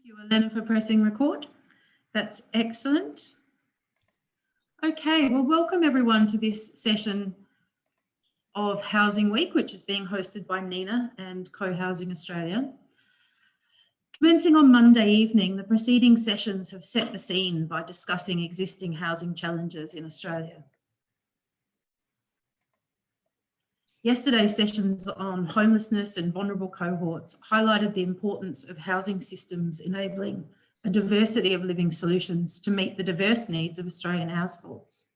you, Elena, for pressing record. That's excellent. Okay, well, welcome everyone to this session of Housing Week, which is being hosted by NENA and Co-Housing Australia. Commencing on Monday evening, the preceding sessions have set the scene by discussing existing housing challenges in Australia. Yesterday's sessions on homelessness and vulnerable cohorts highlighted the importance of housing systems enabling a diversity of living solutions to meet the diverse needs of Australian households.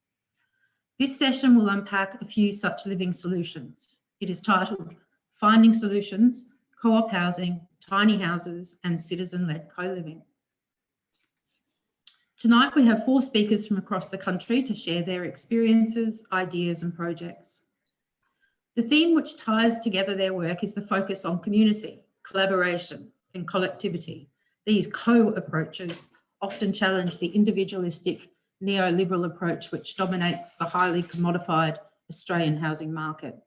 This session will unpack a few such living solutions. It is titled Finding Solutions, Co-op Housing, Tiny Houses and Citizen-led Co-living. Tonight we have 4 speakers from across the country to share their experiences, ideas and projects. The theme which ties together their work is the focus on community, collaboration and collectivity. These co-approaches often challenge the individualistic neoliberal approach which dominates the highly commodified Australian housing market.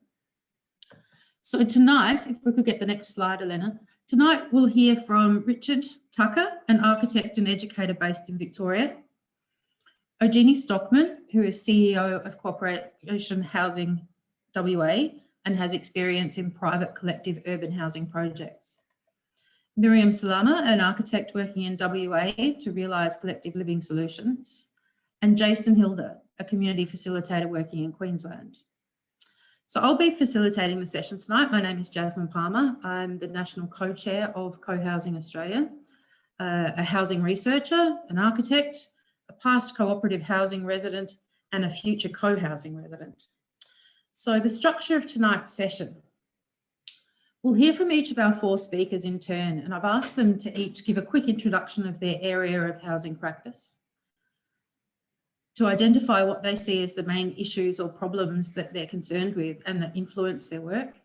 So tonight, if we could get the next slide, Elena, tonight we'll hear from Richard Tucker, an architect and educator based in Victoria, Eugenie Stockman, who is CEO of Cooperation Housing WA and has experience in private collective urban housing projects. Meriam Salama, an architect working in WA to realise collective living solutions. And Jason Hilder, a community facilitator working in Queensland. So I'll be facilitating the session tonight. My name is Jasmine Palmer. I'm the National Co-Chair of Co-Housing Australia, a housing researcher, an architect, a past cooperative housing resident and a future co-housing resident. So the structure of tonight's session, we'll hear from each of our 4 speakers in turn, and I've asked them to each give a quick introduction of their area of housing practice, to identify what they see as the main issues or problems that they're concerned with and that influence their work,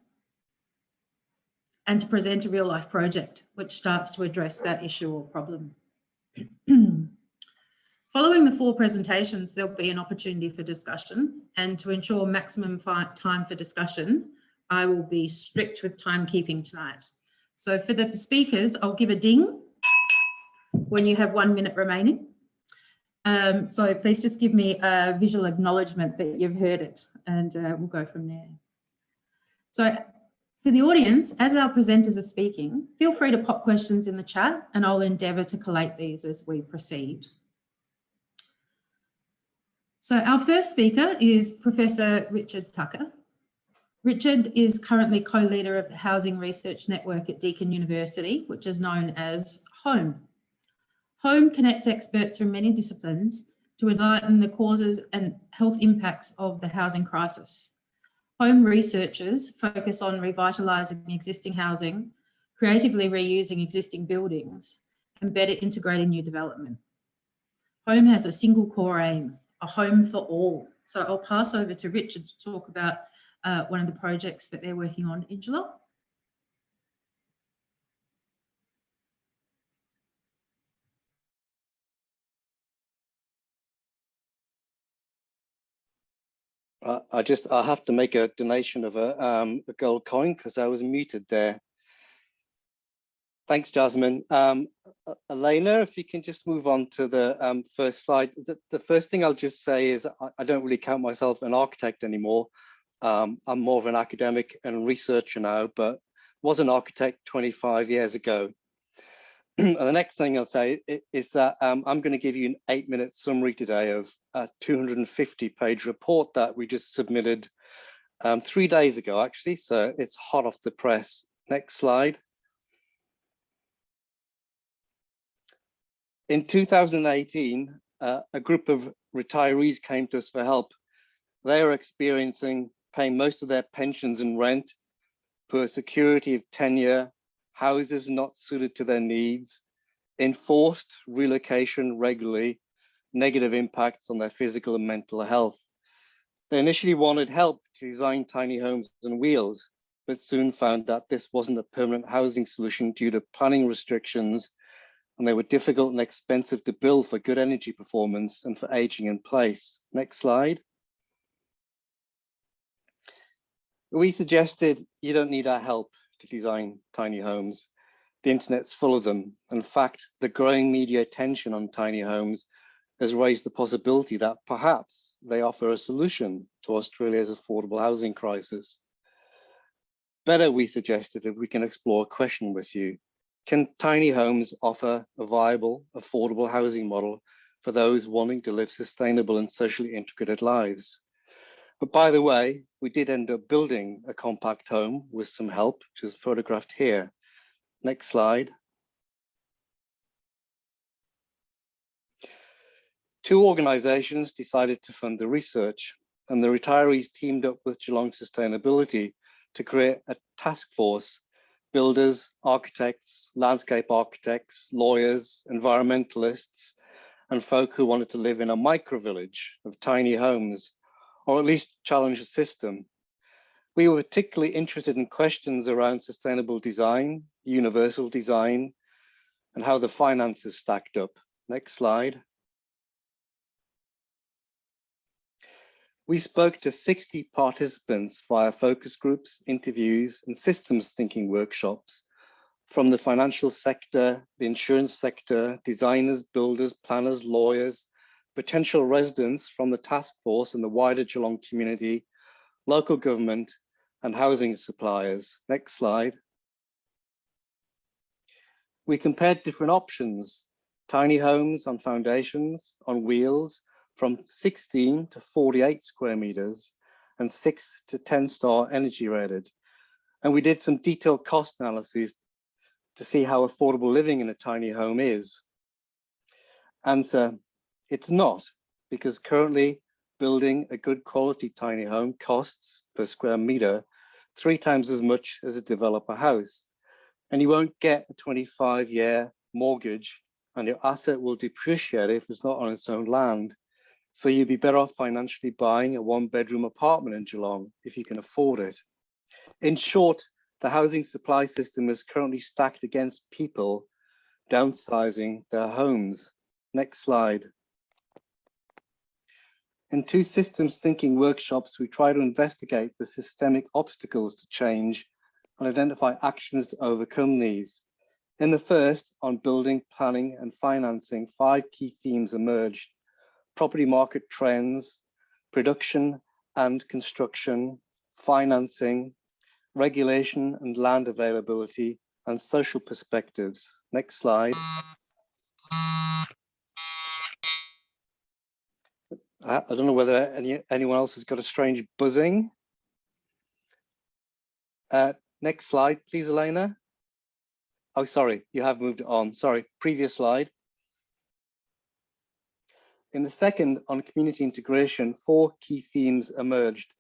and to present a real life project which starts to address that issue or problem. Following the 4 presentations, there'll be an opportunity for discussion, and to ensure maximum time for discussion, I will be strict with timekeeping tonight. So for the speakers, I'll give a ding when you have 1 minute remaining. So please just give me a visual acknowledgement that you've heard it, and we'll go from there. So for the audience, as our presenters are speaking, feel free to pop questions in the chat and I'll endeavour to collate these as we proceed. So our first speaker is Professor Richard Tucker. Richard is currently co-leader of the Housing Research Network at Deakin University, which is known as HOME. HOME connects experts from many disciplines to enlighten the causes and health impacts of the housing crisis. HOME researchers focus on revitalising existing housing, creatively reusing existing buildings, and better integrating new development. HOME has a single core aim, a home for all. So I'll pass over to Richard to talk about one of the projects that they're working on in Geelong. I have to make a donation of a gold coin because I was muted there. Thanks, Jasmine. Elena, if you can just move on to the first slide. The first thing I'll just say is I don't really count myself an architect anymore. I'm more of an academic and researcher now, but was an architect 25 years ago. And the next thing I'll say is that I'm going to give you an 8-minute summary today of a 250-page report that we just submitted 3 days ago, actually. So it's hot off the press. Next slide. In 2018, a group of retirees came to us for help. They are experiencing paying most of their pensions and rent, poor security of tenure, houses not suited to their needs, enforced relocation regularly, negative impacts on their physical and mental health. They initially wanted help to design tiny homes on wheels, but soon found that this wasn't a permanent housing solution due to planning restrictions, and they were difficult and expensive to build for good energy performance and for aging in place. Next slide. We suggested you don't need our help to design tiny homes. The internet's full of them. In fact, the growing media attention on tiny homes has raised the possibility that perhaps they offer a solution to Australia's affordable housing crisis. Better, we suggested, if we can explore a question with you. Can tiny homes offer a viable, affordable housing model for those wanting to live sustainable and socially integrated lives? But by the way, we did end up building a compact home with some help, which is photographed here. Next slide. Two organizations decided to fund the research, and the retirees teamed up with Geelong Sustainability to create a task force: builders, architects, landscape architects, lawyers, environmentalists, and folk who wanted to live in a micro-village of tiny homes, or at least challenge the system. We were particularly interested in questions around sustainable design, universal design, and how the finances stacked up. Next slide. We spoke to 60 participants via focus groups, interviews, and systems thinking workshops from the financial sector, the insurance sector, designers, builders, planners, lawyers, potential residents from the task force and the wider Geelong community, local government, and housing suppliers. Next slide. We compared different options: tiny homes on foundations, on wheels, from 16 to 48 square meters, and 6 to 10-star energy rated. And we did some detailed cost analyses to see how affordable living in a tiny home is. Answer: it's not, because currently building a good quality tiny home costs per square meter 3 times as much as a developer house. And you won't get a 25-year mortgage, and your asset will depreciate if it's not on its own land. So you'd be better off financially buying a 1-bedroom apartment in Geelong if you can afford it. In short, the housing supply system is currently stacked against people downsizing their homes. Next slide. In 2 systems thinking workshops, we try to investigate the systemic obstacles to change and identify actions to overcome these. In the first, on building, planning, and financing, 5 key themes emerged: property market trends, production and construction, financing, regulation and land availability, and social perspectives. Next slide. I don't know whether anyone else has got a strange buzzing. Next slide, please, Elena. Oh, sorry, you have moved on. Sorry, previous slide. In the second, on community integration, 4 key themes emerged: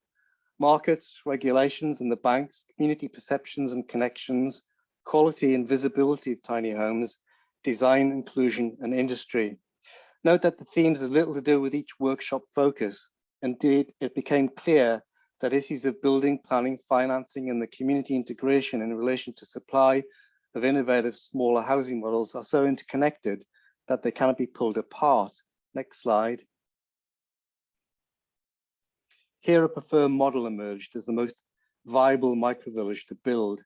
markets, regulations and the banks, community perceptions and connections, quality and visibility of tiny homes, design, inclusion, and industry. Note that the themes have little to do with each workshop focus. Indeed, it became clear that issues of building, planning, financing, and the community integration in relation to supply of innovative smaller housing models are so interconnected that they cannot be pulled apart. Next slide. Here, a preferred model emerged as the most viable microvillage to build.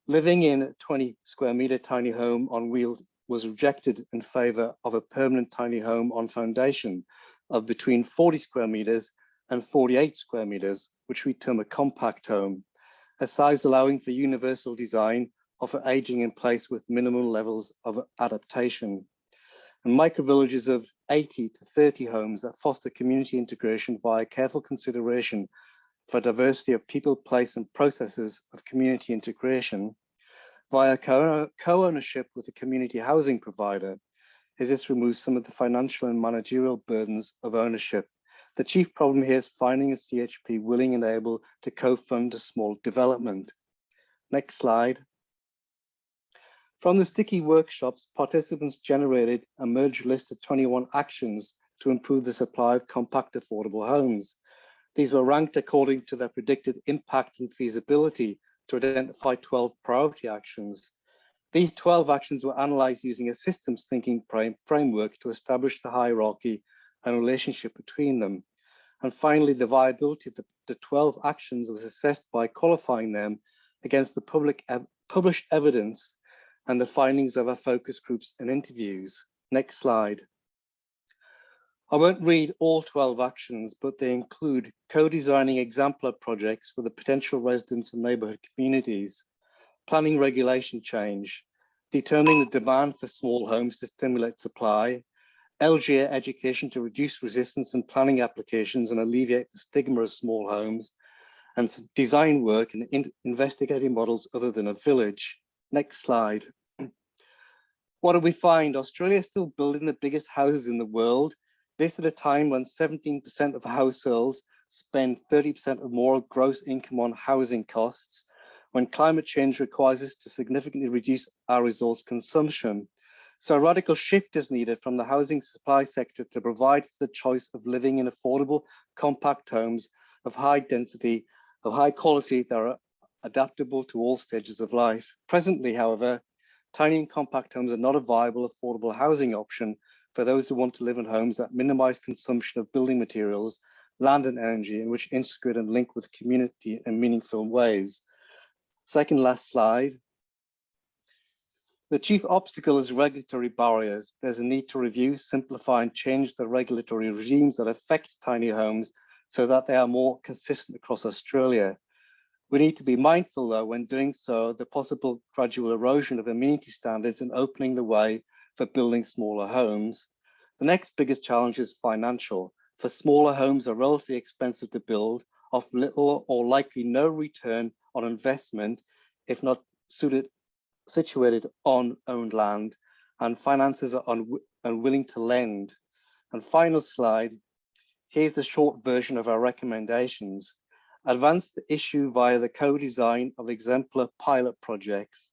Living in a 20 square meter tiny home on wheels was rejected in favor of a permanent tiny home on foundation of between 40 square meters and 48 square meters, which we term a compact home, a size allowing for universal design or for aging in place with minimal levels of adaptation. And microvillages of 80 to 30 homes that foster community integration via careful consideration for diversity of people, place, and processes of community integration via co-ownership with a community housing provider, as this removes some of the financial and managerial burdens of ownership. The chief problem here is finding a CHP willing and able to co-fund a small development. Next slide. From the sticky workshops, participants generated a merged list of 21 actions to improve the supply of compact affordable homes. These were ranked according to their predicted impact and feasibility to identify 12 priority actions. These 12 actions were analyzed using a systems thinking framework to establish the hierarchy and relationship between them. And finally, the viability of the 12 actions was assessed by qualifying them against the published evidence and the findings of our focus groups and interviews. Next slide. I won't read all 12 actions, but they include co-designing exemplar projects with the potential residents and neighbourhood communities, planning regulation change, determining the demand for small homes to stimulate supply, LGA education to reduce resistance and planning applications and alleviate the stigma of small homes, and design work and investigating models other than a village. Next slide. What do we find? Australia is still building the biggest houses in the world. This at a time when 17% of households spend 30% or more of gross income on housing costs, when climate change requires us to significantly reduce our resource consumption. So a radical shift is needed from the housing supply sector to provide for the choice of living in affordable, compact homes of high density, of high quality that are adaptable to all stages of life. Presently, however, tiny and compact homes are not a viable, affordable housing option for those who want to live in homes that minimize consumption of building materials, land and energy, and which integrate and link with community in meaningful ways. Second last slide. The chief obstacle is regulatory barriers. There's a need to review, simplify, and change the regulatory regimes that affect tiny homes so that they are more consistent across Australia. We need to be mindful, though, when doing so, the possible gradual erosion of amenity standards and opening the way for building smaller homes. The next biggest challenge is financial. For smaller homes are relatively expensive to build, often little or likely no return on investment, if not situated on owned land, and finances are unwilling to lend. And final slide, here's the short version of our recommendations. Advance the issue via the co-design of exemplar pilot projects,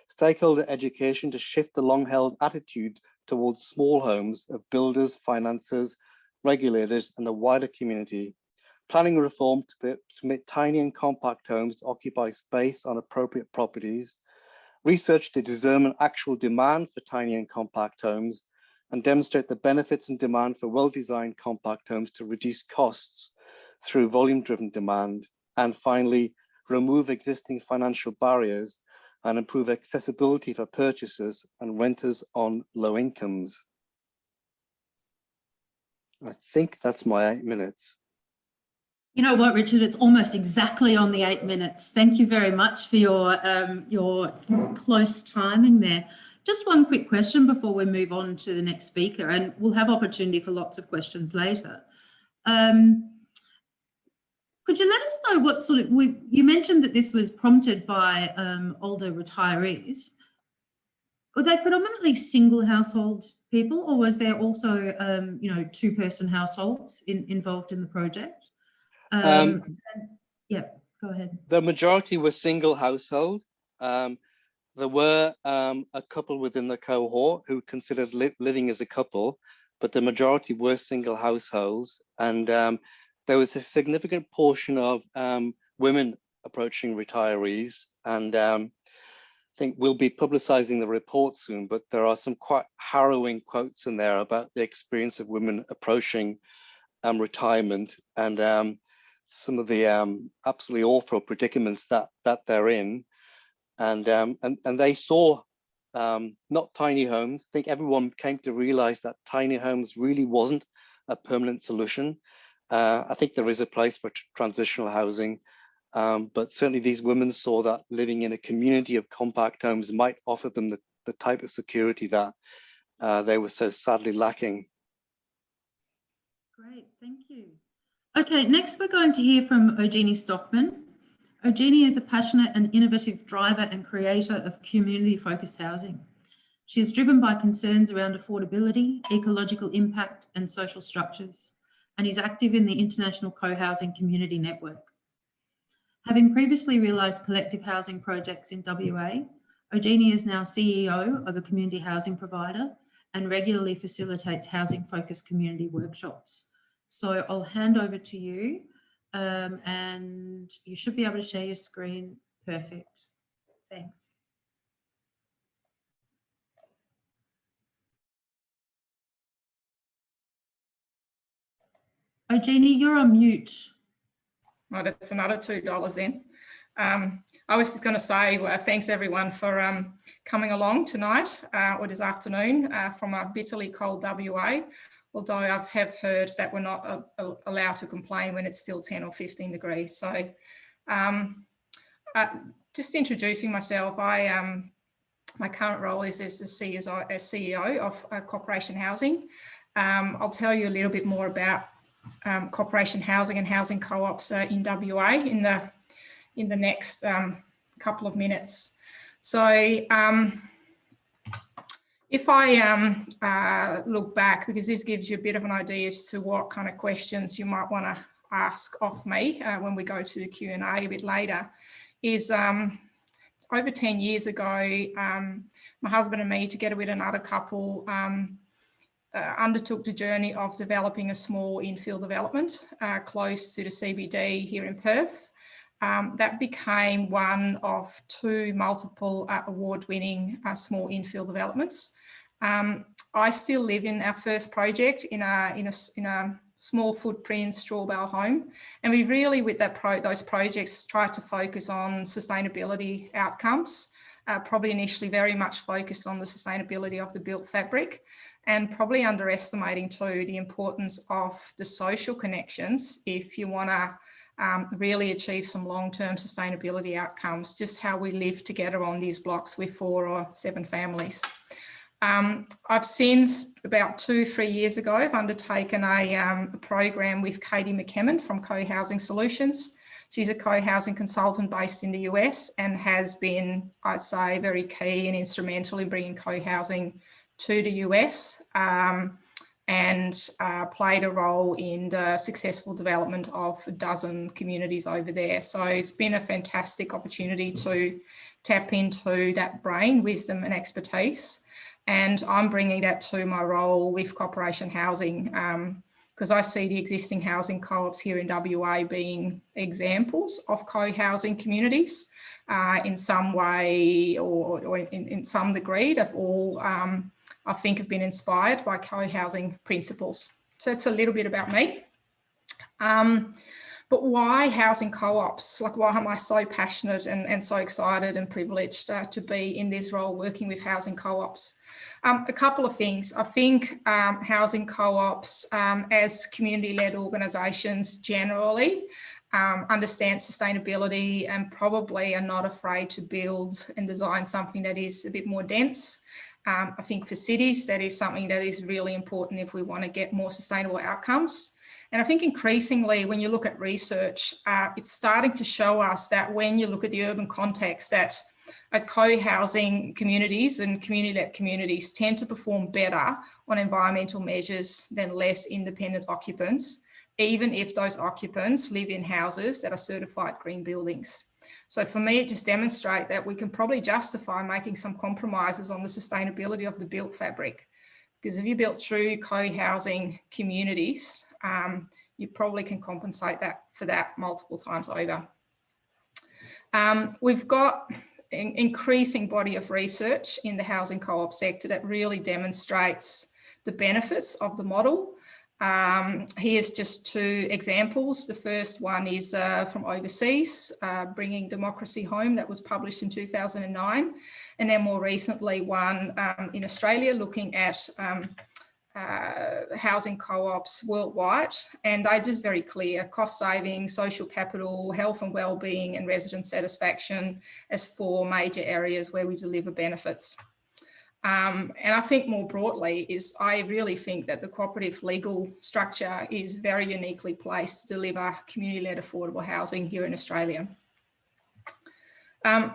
stakeholder education to shift the long-held attitude towards small homes of builders, financiers, regulators, and the wider community. Planning reform to permit tiny and compact homes to occupy space on appropriate properties. Research to determine actual demand for tiny and compact homes and demonstrate the benefits and demand for well-designed compact homes to reduce costs through volume-driven demand. And finally, remove existing financial barriers and improve accessibility for purchasers and renters on low incomes. I think that's my 8 minutes. You know what, Richard, it's almost exactly on the 8 minutes. Thank you very much for your close timing there. Just one quick question before we move on to the next speaker, and we'll have opportunity for lots of questions later. Could you let us know what sort of, you mentioned that this was prompted by older retirees. Were they predominantly single household people, or was there also, you know, two-person households involved in the project? Yeah, go ahead. The majority were single household. There were a couple within the cohort who considered living as a couple, but the majority were single households. And there was a significant portion of women approaching retirees. And I think we'll be publicizing the report soon, but there are some quite harrowing quotes in there about the experience of women approaching retirement and some of the absolutely awful predicaments that they're in. And they saw not tiny homes. I think everyone came to realize that tiny homes really wasn't a permanent solution. I think there is a place for transitional housing, but certainly these women saw that living in a community of compact homes might offer them the type of security that they were so sadly lacking. Great, thank you. Okay, next we're going to hear from Eugenie Stockman. Eugenie is a passionate and innovative driver and creator of community-focused housing. She is driven by concerns around affordability, ecological impact, and social structures, and is active in the International Co-Housing Community Network. Having previously realised collective housing projects in WA, Eugenie is now CEO of a community housing provider and regularly facilitates housing-focused community workshops. So I'll hand over to you and you should be able to share your screen. Perfect. Thanks. Eugenie, you're on mute. Right, it's another $2 then. I was just going to say thanks everyone for coming along tonight or this afternoon from a bitterly cold WA, although I have heard that we're not allowed to complain when it's still 10 or 15 degrees. So just introducing myself, my current role is as the CEO of Corporation Housing. I'll tell you a little bit more about Corporation Housing and housing co-ops in WA in the next couple of minutes. So if I look back, because this gives you a bit of an idea as to what kind of questions you might want to ask of me when we go to the Q&A a bit later, is over 10 years ago, my husband and me, together with another couple, undertook the journey of developing a small infill development close to the CBD here in Perth. That became one of two multiple award-winning small infill developments. I still live in our first project in a small footprint straw bale home, and we really, with those projects, tried to focus on sustainability outcomes. Probably initially very much focused on the sustainability of the built fabric, and probably underestimating too the importance of the social connections if you want to really achieve some long-term sustainability outcomes, just how we live together on these blocks with 4 or 7 families. I've since, about 2-3 years ago, I've undertaken a program with Katie McKemmon from Co-Housing Solutions. She's a co-housing consultant based in the US and has been, I'd say, very key and instrumental in bringing co-housing to the US and played a role in the successful development of a dozen communities over there. So it's been a fantastic opportunity to tap into that brain, wisdom and expertise. And I'm bringing that to my role with Corporation Housing because I see the existing housing co-ops here in WA being examples of co-housing communities in some way or in some degree. They've all, I think, have been inspired by co-housing principles. So that's a little bit about me. But why housing co-ops? Like, why am I so passionate and so excited and privileged to be in this role working with housing co-ops? A couple of things. I think housing co-ops as community-led organisations generally understand sustainability and probably are not afraid to build and design something that is a bit more dense. I think for cities, that is something that is really important if we want to get more sustainable outcomes. And I think increasingly, when you look at research, it's starting to show us that when you look at the urban context, that co-housing communities and community-led communities tend to perform better on environmental measures than less independent occupants, even if those occupants live in houses that are certified green buildings. So for me, it just demonstrates that we can probably justify making some compromises on the sustainability of the built fabric. Because if you built true co-housing communities, you probably can compensate for that multiple times over. We've got an increasing body of research in the housing co-op sector that really demonstrates the benefits of the model. Here's just 2 examples. The first one is from overseas, Bringing Democracy Home, that was published in 2009. And then more recently, one in Australia looking at housing co-ops worldwide. And they're just very clear: cost saving, social capital, health and well-being, and resident satisfaction as 4 major areas where we deliver benefits. And I think more broadly I really think that the cooperative legal structure is very uniquely placed to deliver community-led affordable housing here in Australia.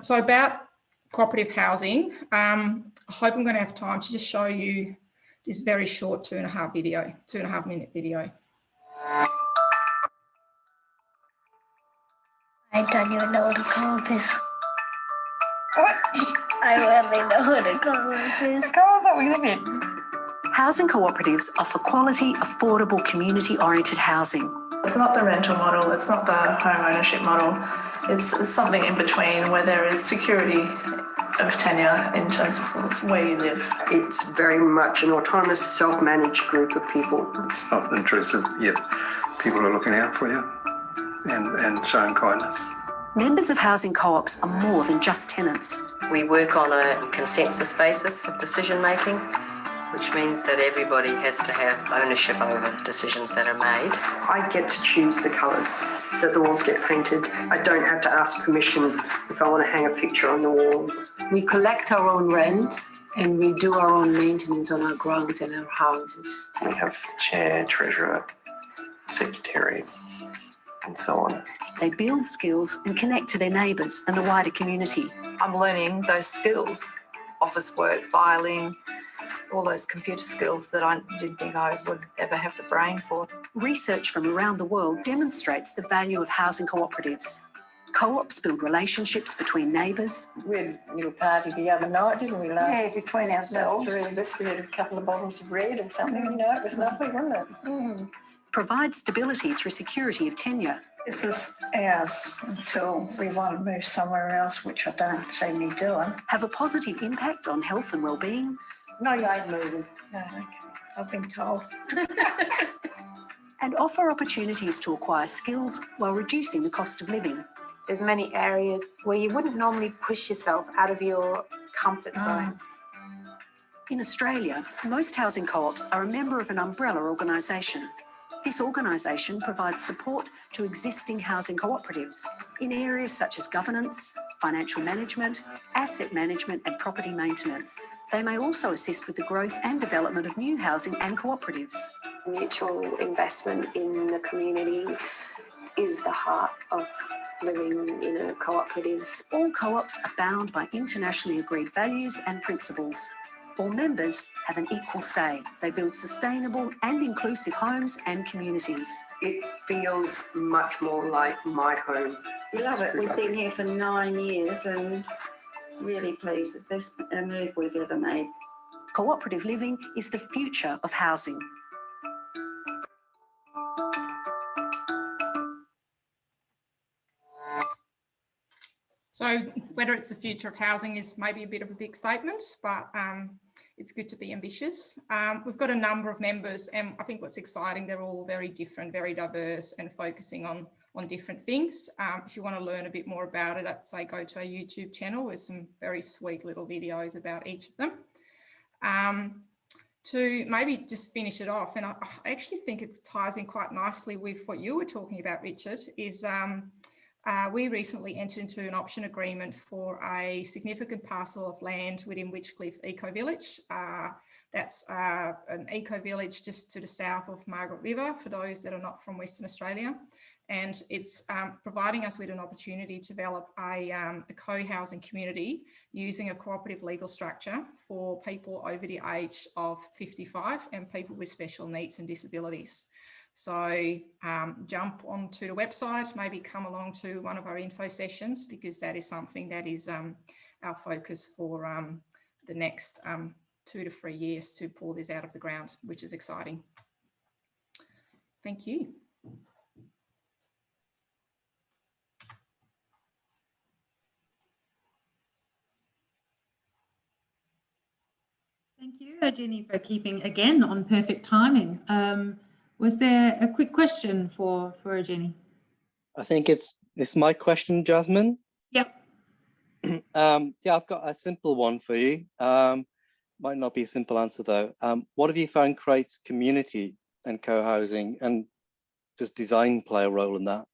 So about cooperative housing, I hope I'm going to have time to just show you this very short 2.5 minute video. I don't even know what to call this. What? I really know what to call this. Tell us what we live in. Housing cooperatives offer quality, affordable, community-oriented housing. It's not the rental model, it's not the home ownership model. It's something in between where there is security of tenure in terms of where you live. It's very much an autonomous, self-managed group of people. It's not intrusive, yet people are looking out for you and showing kindness. Members of housing co-ops are more than just tenants. We work on a consensus basis of decision making, which means that everybody has to have ownership over decisions that are made. I get to choose the colours that the walls get painted. I don't have to ask permission if I want to hang a picture on the wall. We collect our own rent and we do our own maintenance on our grounds and our houses. We have chair, treasurer, secretary, and so on. They build skills and connect to their neighbours and the wider community. I'm learning those skills, office work, filing, all those computer skills that I didn't think I would ever have the brain for. Research from around the world demonstrates the value of housing cooperatives. Co-ops build relationships between neighbours. We had a little party the other night, didn't we, Yeah, between ourselves. Three of us, we had a couple of bottles of red or something, you know, it was lovely, wasn't it? Provide stability through security of tenure. This is ours until we want to move somewhere else, which I don't see me doing. Have a positive impact on health and well-being. No, you ain't moving. No, okay. I've been told. And offer opportunities to acquire skills while reducing the cost of living. There's many areas where you wouldn't normally push yourself out of your comfort zone. In Australia, most housing co-ops are a member of an umbrella organisation. This organisation provides support to existing housing cooperatives in areas such as governance, financial management, asset management and property maintenance. They may also assist with the growth and development of new housing and cooperatives. Mutual investment in the community is the heart of living in a cooperative. All co-ops are bound by internationally agreed values and principles. All members have an equal say. They build sustainable and inclusive homes and communities. It feels much more like my home. We love it. We've been here for 9 years and really pleased. It's the best move we've ever made. Cooperative living is the future of housing. So whether it's the future of housing is maybe a bit of a big statement, but it's good to be ambitious. We've got a number of members and I think what's exciting, they're all very different, very diverse and focusing on different things. If you want to learn a bit more about it, I'd say go to our YouTube channel with some very sweet little videos about each of them. To maybe just finish it off, and I actually think it ties in quite nicely with what you were talking about, Richard, is we recently entered into an option agreement for a significant parcel of land within Witchcliff Eco Village. That's an eco village just to the south of Margaret River, for those that are not from Western Australia. And it's providing us with an opportunity to develop a co-housing community using a cooperative legal structure for people over the age of 55 and people with special needs and disabilities. So jump onto the website, maybe come along to one of our info sessions, because that is something that is our focus for the next 2 to 3 years to pull this out of the ground, which is exciting. Thank you. Thank you, Eugenie, for keeping again on perfect timing. Was there a quick question for Eugenie? I think it's my question, Jasmine. Yep. Yeah, I've got a simple one for you. Might not be a simple answer though. What have you found creates community and co-housing, and does design play a role in that?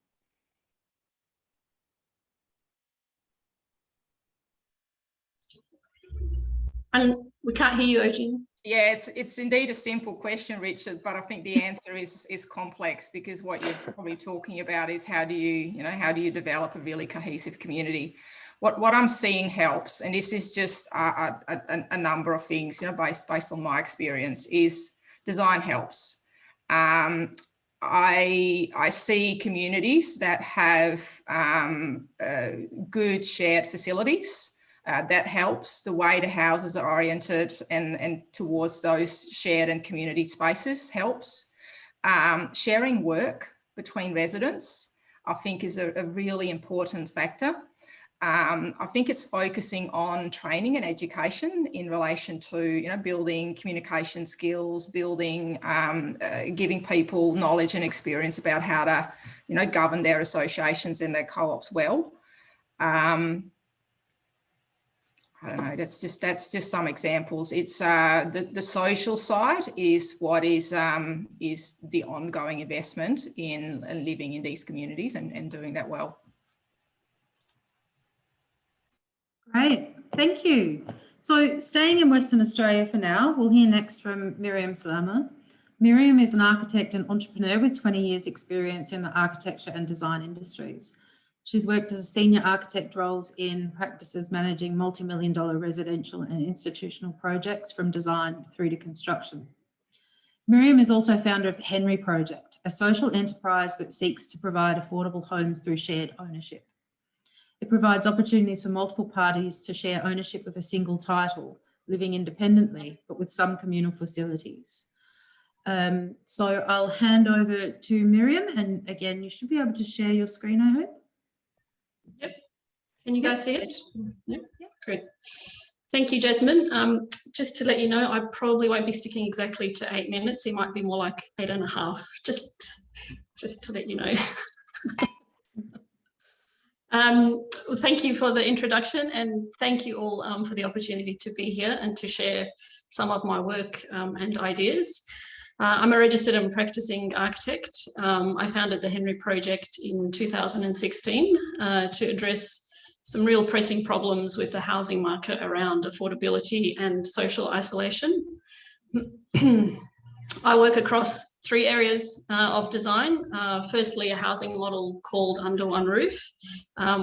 We can't hear you, Eugenie. Yeah, it's indeed a simple question, Richard, but I think the answer is complex, because what you're probably talking about is how do you develop a really cohesive community? What I'm seeing helps, and this is just a number of things, based on my experience, is design helps. I see communities that have good shared facilities. That helps. The way the houses are oriented and towards those shared and community spaces helps. Sharing work between residents, I think, is a really important factor. I think it's focusing on training and education in relation to, building communication skills, building, giving people knowledge and experience about how to, govern their associations and their co-ops well. I don't know, that's just some examples. It's the social side is what is the ongoing investment in living in these communities and doing that well. Great, thank you. So staying in Western Australia for now, we'll hear next from Meriam Salama. Meriam is an architect and entrepreneur with 20 years experience in the architecture and design industries. She's worked as a senior architect roles in practices managing multi-million-dollar residential and institutional projects from design through to construction. Meriam is also founder of Henry Project, a social enterprise that seeks to provide affordable homes through shared ownership. It provides opportunities for multiple parties to share ownership of a single title, living independently, but with some communal facilities. So I'll hand over to Meriam, and again, you should be able to share your screen, I hope. Yep. Can you guys see it? Yep. Great. Thank you, Jasmine. Just to let you know, I probably won't be sticking exactly to 8 minutes. It might be more like 8.5, just to let you know. Well, thank you for the introduction, and thank you all for the opportunity to be here and to share some of my work and ideas. I'm a registered and practicing architect. I founded the Henry Project in 2016 to address some real pressing problems with the housing market around affordability and social isolation. I work across 3 areas of design. Firstly, a housing model called Under One Roof,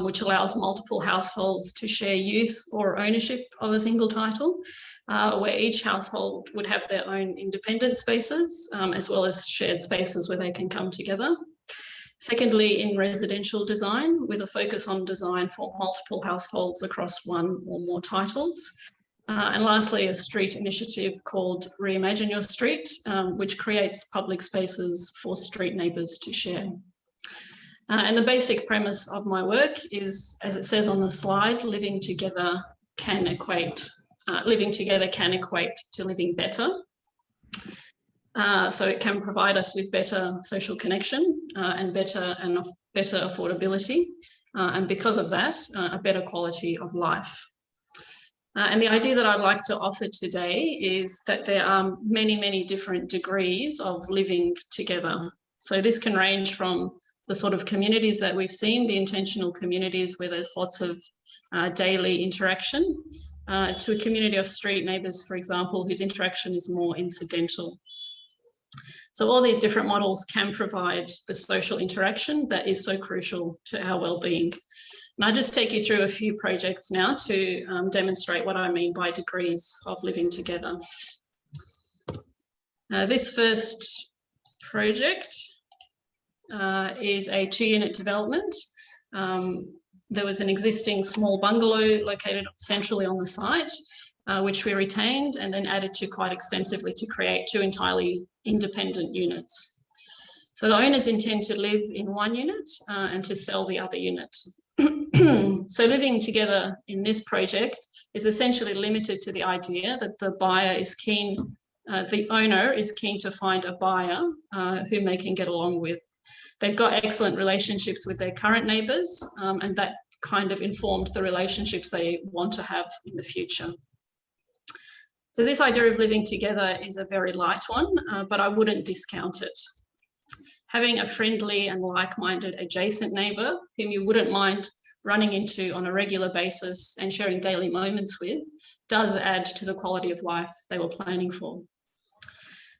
which allows multiple households to share use or ownership of a single title, where each household would have their own independent spaces, as well as shared spaces where they can come together. Secondly, in residential design, with a focus on design for multiple households across 1 or more titles. And lastly, a street initiative called Reimagine Your Street, which creates public spaces for street neighbours to share. And the basic premise of my work is, as it says on the slide, living together can equate to living better. So it can provide us with better social connection and better affordability, and because of that, a better quality of life. And the idea that I'd like to offer today is that there are many, many different degrees of living together. So this can range from the sort of communities that we've seen, the intentional communities where there's lots of daily interaction, to a community of street neighbours, for example, whose interaction is more incidental. So all these different models can provide the social interaction that is so crucial to our well-being. And I'll just take you through a few projects now to demonstrate what I mean by degrees of living together. This first project is a 2-unit development. There was an existing small bungalow located centrally on the site, which we retained and then added to quite extensively to create 2 entirely independent units. So the owners intend to live in 1 unit and to sell the other unit. So living together in this project is essentially limited to the idea that the owner is keen to find a buyer whom they can get along with. They've got excellent relationships with their current neighbours, and that kind of informed the relationships they want to have in the future. So this idea of living together is a very light one, but I wouldn't discount it. Having a friendly and like-minded adjacent neighbour whom you wouldn't mind running into on a regular basis and sharing daily moments with does add to the quality of life they were planning for.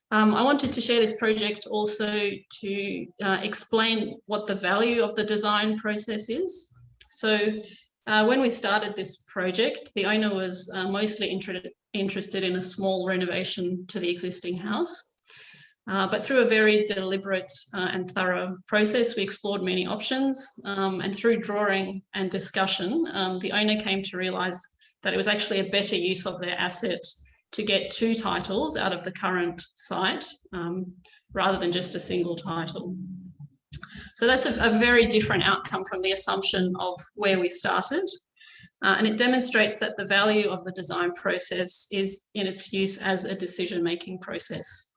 I wanted to share this project also to explain what the value of the design process is. So when we started this project, the owner was mostly interested in a small renovation to the existing house. But through a very deliberate and thorough process, we explored many options, and through drawing and discussion, the owner came to realise that it was actually a better use of their asset to get 2 titles out of the current site rather than just a single title. So that's a very different outcome from the assumption of where we started. And it demonstrates that the value of the design process is in its use as a decision-making process.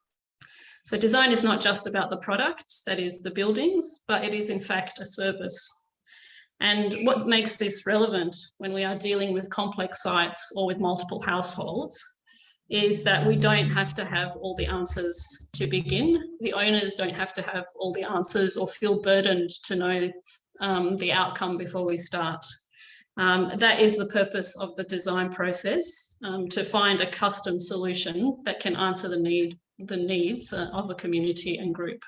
So design is not just about the product, that is the buildings, but it is in fact a service. And what makes this relevant when we are dealing with complex sites or with multiple households is that we don't have to have all the answers to begin. The owners don't have to have all the answers or feel burdened to know the outcome before we start. That is the purpose of the design process, to find a custom solution that can answer the needs of a community and group.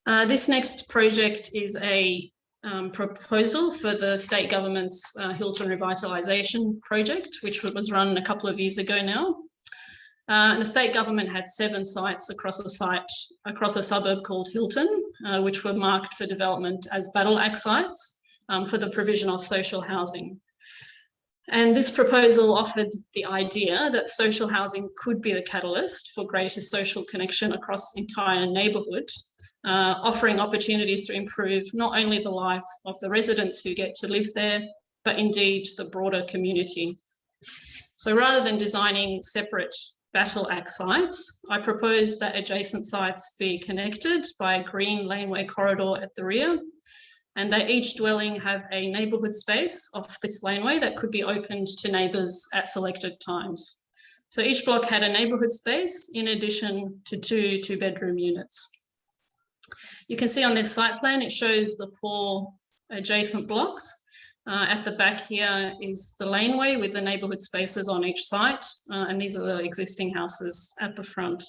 This next project is a proposal for the state government's Hilton Revitalisation project, which was run a couple of years ago now. And the state government had 7 sites across a suburb called Hilton, which were marked for development as battle axe sites for the provision of social housing. And this proposal offered the idea that social housing could be the catalyst for greater social connection across the entire neighbourhood, offering opportunities to improve not only the life of the residents who get to live there, but indeed the broader community. So rather than designing separate battle axe sites, I propose that adjacent sites be connected by a green laneway corridor at the rear, and that each dwelling have a neighbourhood space off this laneway that could be opened to neighbours at selected times. So each block had a neighbourhood space in addition to 2 two-bedroom units. You can see on this site plan, it shows the 4 adjacent blocks. At the back here is the laneway with the neighbourhood spaces on each site, and these are the existing houses at the front.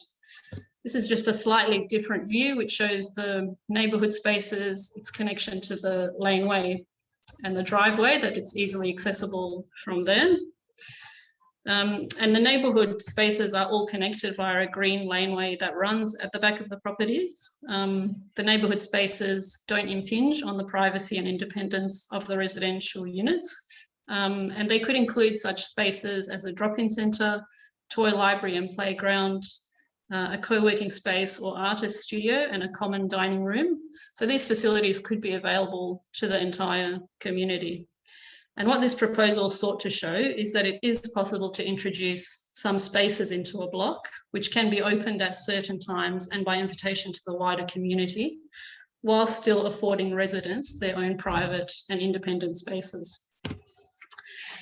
This is just a slightly different view, which shows the neighbourhood spaces, its connection to the laneway and the driveway, that it's easily accessible from there. And the neighbourhood spaces are all connected via a green laneway that runs at the back of the properties. The neighbourhood spaces don't impinge on the privacy and independence of the residential units. And they could include such spaces as a drop-in centre, toy library and playground, a co-working space or artist studio, and a common dining room. So these facilities could be available to the entire community. And what this proposal sought to show is that it is possible to introduce some spaces into a block, which can be opened at certain times and by invitation to the wider community, while still affording residents their own private and independent spaces.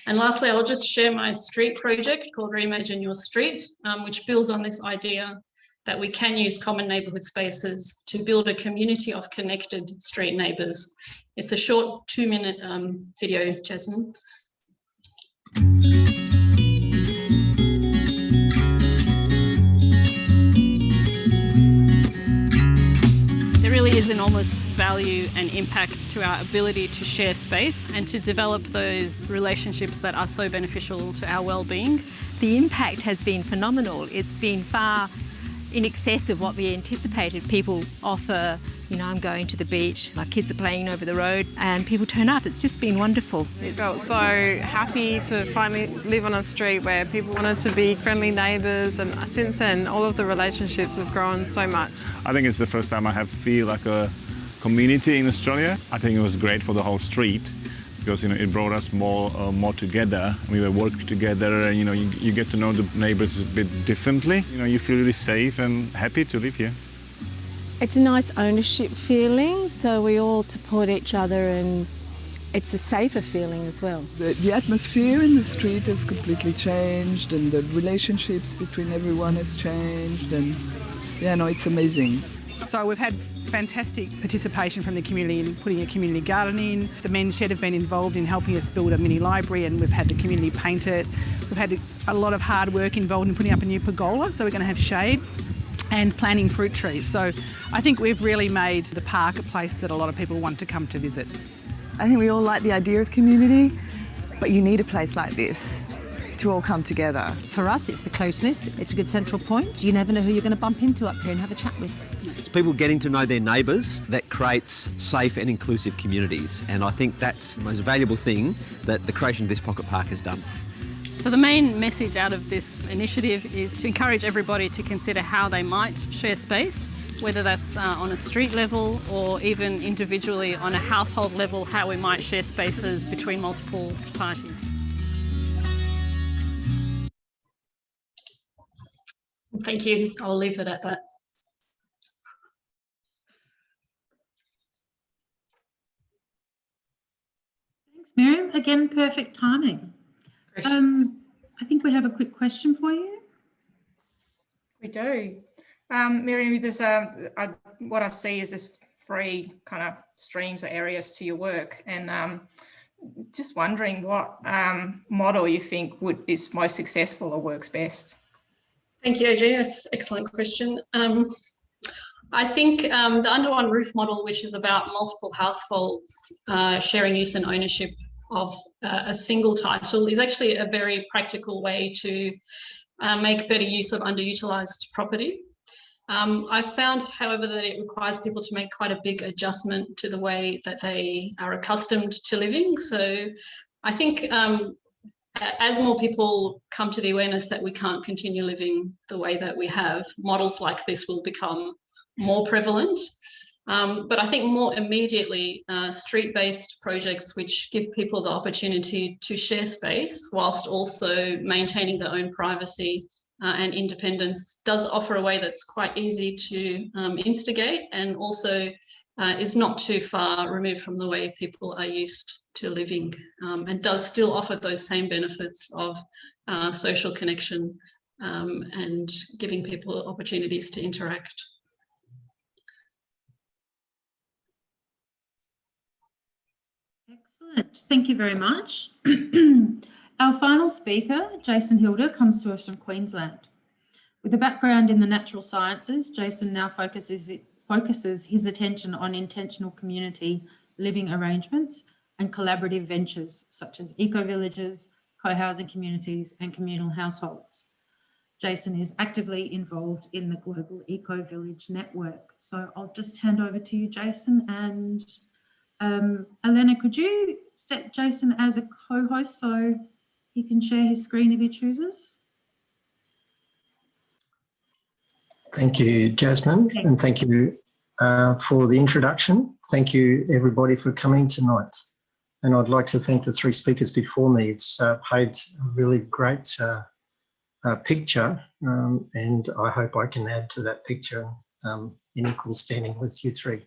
And lastly, I'll just share my street project called Reimagine Your Street, which builds on this idea that we can use common neighbourhood spaces to build a community of connected street neighbours. It's a short 2-minute video, Jasmine. There really is enormous value and impact to our ability to share space and to develop those relationships that are so beneficial to our well-being. The impact has been phenomenal. It's been far in excess of what we anticipated. People offer, you know, I'm going to the beach, my kids are playing over the road, and people turn up. It's just been wonderful. I felt so happy to finally live on a street where people wanted to be friendly neighbours, and since then all of the relationships have grown so much. I think it's the first time I have feel like a community in Australia. I think it was great for the whole street, because it brought us more together. We were working together, and you get to know the neighbours a bit differently. You feel really safe and happy to live here. It's a nice ownership feeling, so we all support each other, and it's a safer feeling as well. The atmosphere in the street has completely changed, and the relationships between everyone has changed, and it's amazing. So we've had fantastic participation from the community in putting a community garden in. The men's shed have been involved in helping us build a mini library, and we've had the community paint it. We've had a lot of hard work involved in putting up a new pergola, so we're going to have shade, and planting fruit trees. So I think we've really made the park a place that a lot of people want to come to visit. I think we all like the idea of community, but you need a place like this to all come together. For us, it's the closeness. It's a good central point. You never know who you're going to bump into up here and have a chat with. It's people getting to know their neighbours that creates safe and inclusive communities, and I think that's the most valuable thing that the creation of this pocket park has done. So the main message out of this initiative is to encourage everybody to consider how they might share space, whether that's on a street level or even individually on a household level, how we might share spaces between multiple parties. Thank you. I'll leave it at that. Miriam, again, perfect timing. I think we have a quick question for you. We do. Miriam, there's what I see is there's 3 kind of streams or areas to your work, and just wondering what model you think is most successful or works best. Thank you, Eugenie. That's an excellent question. I think the under one roof model, which is about multiple households sharing use and ownership of a single title, is actually a very practical way to make better use of underutilised property. I've found, however, that it requires people to make quite a big adjustment to the way that they are accustomed to living. So I think as more people come to the awareness that we can't continue living the way that we have, models like this will become more prevalent. But I think more immediately, street-based projects which give people the opportunity to share space whilst also maintaining their own privacy and independence does offer a way that's quite easy to instigate, and also is not too far removed from the way people are used to living, and does still offer those same benefits of social connection and giving people opportunities to interact. Excellent. Thank you very much. Our final speaker, Jason Hilder, comes to us from Queensland. With a background in the natural sciences, Jason now focuses his attention on intentional community living arrangements and collaborative ventures such as eco-villages, co-housing communities and communal households. Jason is actively involved in the Global Eco-Village Network. So I'll just hand over to you, Jason, and Elena, could you set Jason as a co-host so he can share his screen if he chooses? Thank you, Jasmine, and thank you for the introduction. Thank you, everybody, for coming tonight. And I'd like to thank the 3 speakers before me. It's painted a really great picture, and I hope I can add to that picture in equal standing with you 3.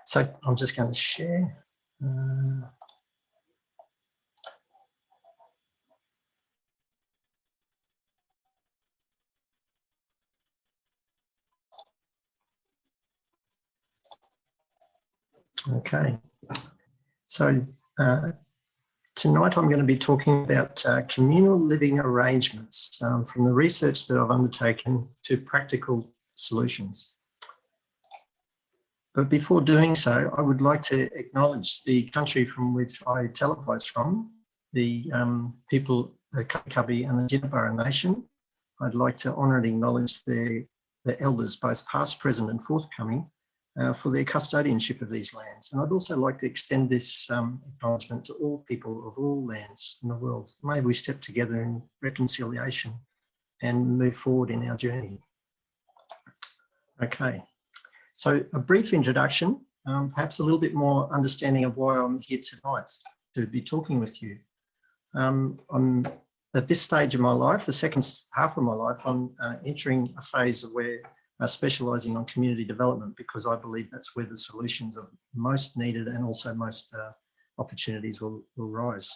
So I'm just going to share. Okay. So tonight I'm going to be talking about communal living arrangements from the research that I've undertaken to practical solutions. But before doing so, I would like to acknowledge the country from which I televise from, the people, the Kabi and the Jinnabara Nation. I'd like to honour and acknowledge the elders, both past, present and forthcoming, for their custodianship of these lands. And I'd also like to extend this acknowledgement to all people of all lands in the world. May we step together in reconciliation and move forward in our journey. Okay. So a brief introduction, perhaps a little bit more understanding of why I'm here tonight to be talking with you. I'm at this stage of my life, the second half of my life, I'm entering a phase of where specialising on community development, because I believe that's where the solutions are most needed and also most opportunities will rise.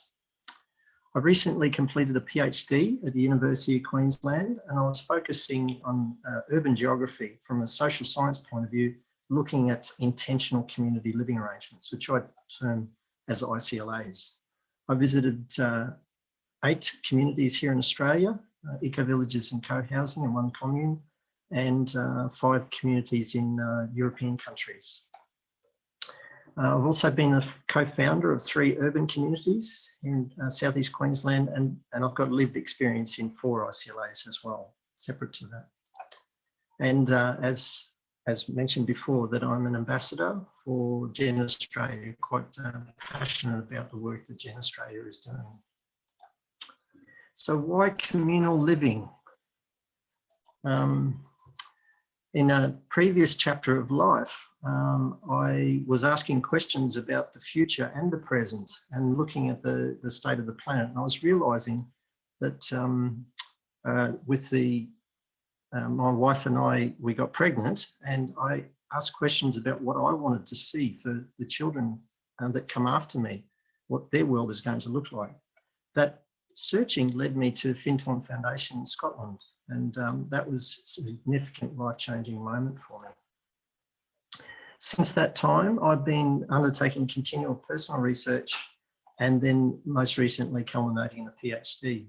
I recently completed a PhD at the University of Queensland, and I was focusing on urban geography from a social science point of view, looking at intentional community living arrangements, which I term as ICLAs. I visited 8 communities here in Australia, eco-villages and co-housing in 1 commune, and 5 communities in European countries. I've also been a co-founder of 3 urban communities in southeast Queensland, and I've got lived experience in 4 ICLAs as well, separate to that. And as mentioned before, that I'm an ambassador for Gen Australia, quite passionate about the work that Gen Australia is doing. So why communal living? In a previous chapter of life, I was asking questions about the future and the present and looking at the state of the planet. And I was realising that with my wife and I, we got pregnant, and I asked questions about what I wanted to see for the children that come after me. what their world is going to look like. That searching led me to Finton Foundation in Scotland, and that was a significant life-changing moment for me. Since that time, I've been undertaking continual personal research and then most recently culminating in a PhD.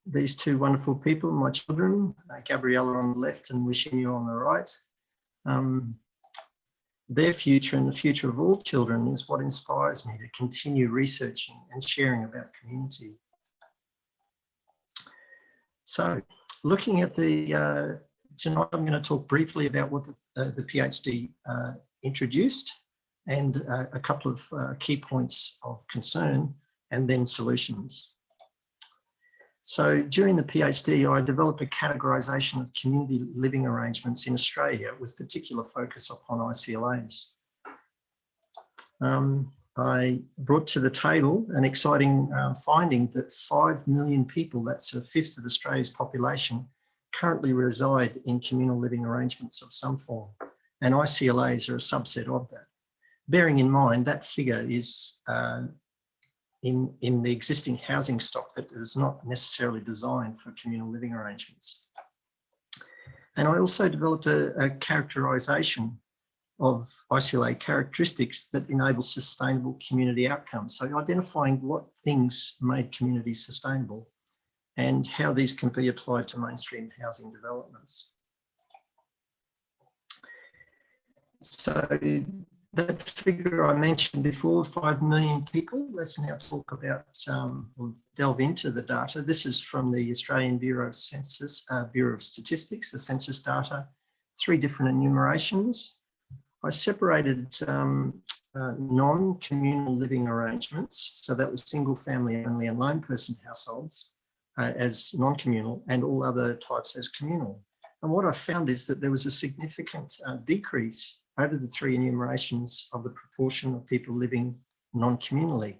These two wonderful people, my children, Gabriella on the left and Eugenie on the right, their future and the future of all children is what inspires me to continue researching and sharing about community. So, looking at the, tonight I'm going to talk briefly about what the PhD introduced and a couple of key points of concern and then solutions. So during the PhD, I developed a categorisation of community living arrangements in Australia with particular focus upon ICLAs. I brought to the table an exciting finding that 5 million people, that's a fifth of Australia's population, currently reside in communal living arrangements of some form, and ICLAs are a subset of that. Bearing in mind that figure is in the existing housing stock that is not necessarily designed for communal living arrangements. And I also developed a characterisation of ICLA characteristics that enable sustainable community outcomes. So identifying what things made communities sustainable and how these can be applied to mainstream housing developments. So that figure I mentioned before, 5 million people, let's now talk about, or delve into the data. This is from the Australian Bureau of Census, Bureau of Statistics, the census data, 3 different enumerations. I separated non-communal living arrangements, so that was single family only and lone person households as non-communal, and all other types as communal. And what I found is that there was a significant decrease over the 3 enumerations of the proportion of people living non-communally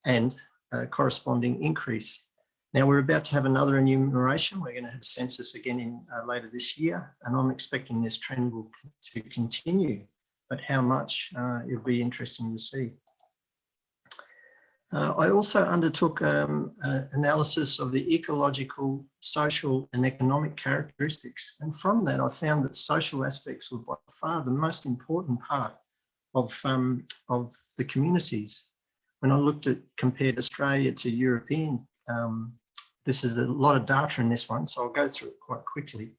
and a corresponding increase. Now we're about to have another enumeration. We're going to have a census again in later this year, and I'm expecting this trend to continue, but how much, it'll be interesting to see. I also undertook analysis of the ecological, social and economic characteristics. And from that, I found that social aspects were by far the most important part of the communities. When I looked at, compared Australia to European, this is a lot of data in this one, so I'll go through it quite quickly.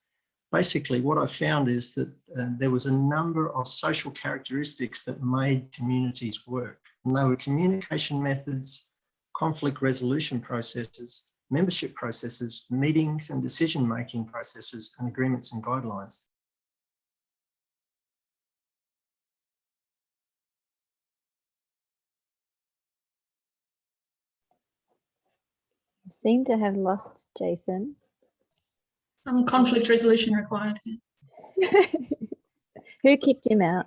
Basically, what I found is that there was a number of social characteristics that made communities work. And they were communication methods, conflict resolution processes, membership processes, meetings and decision-making processes, and agreements and guidelines. I seem to have lost Jason. Some conflict resolution required. Who kicked him out?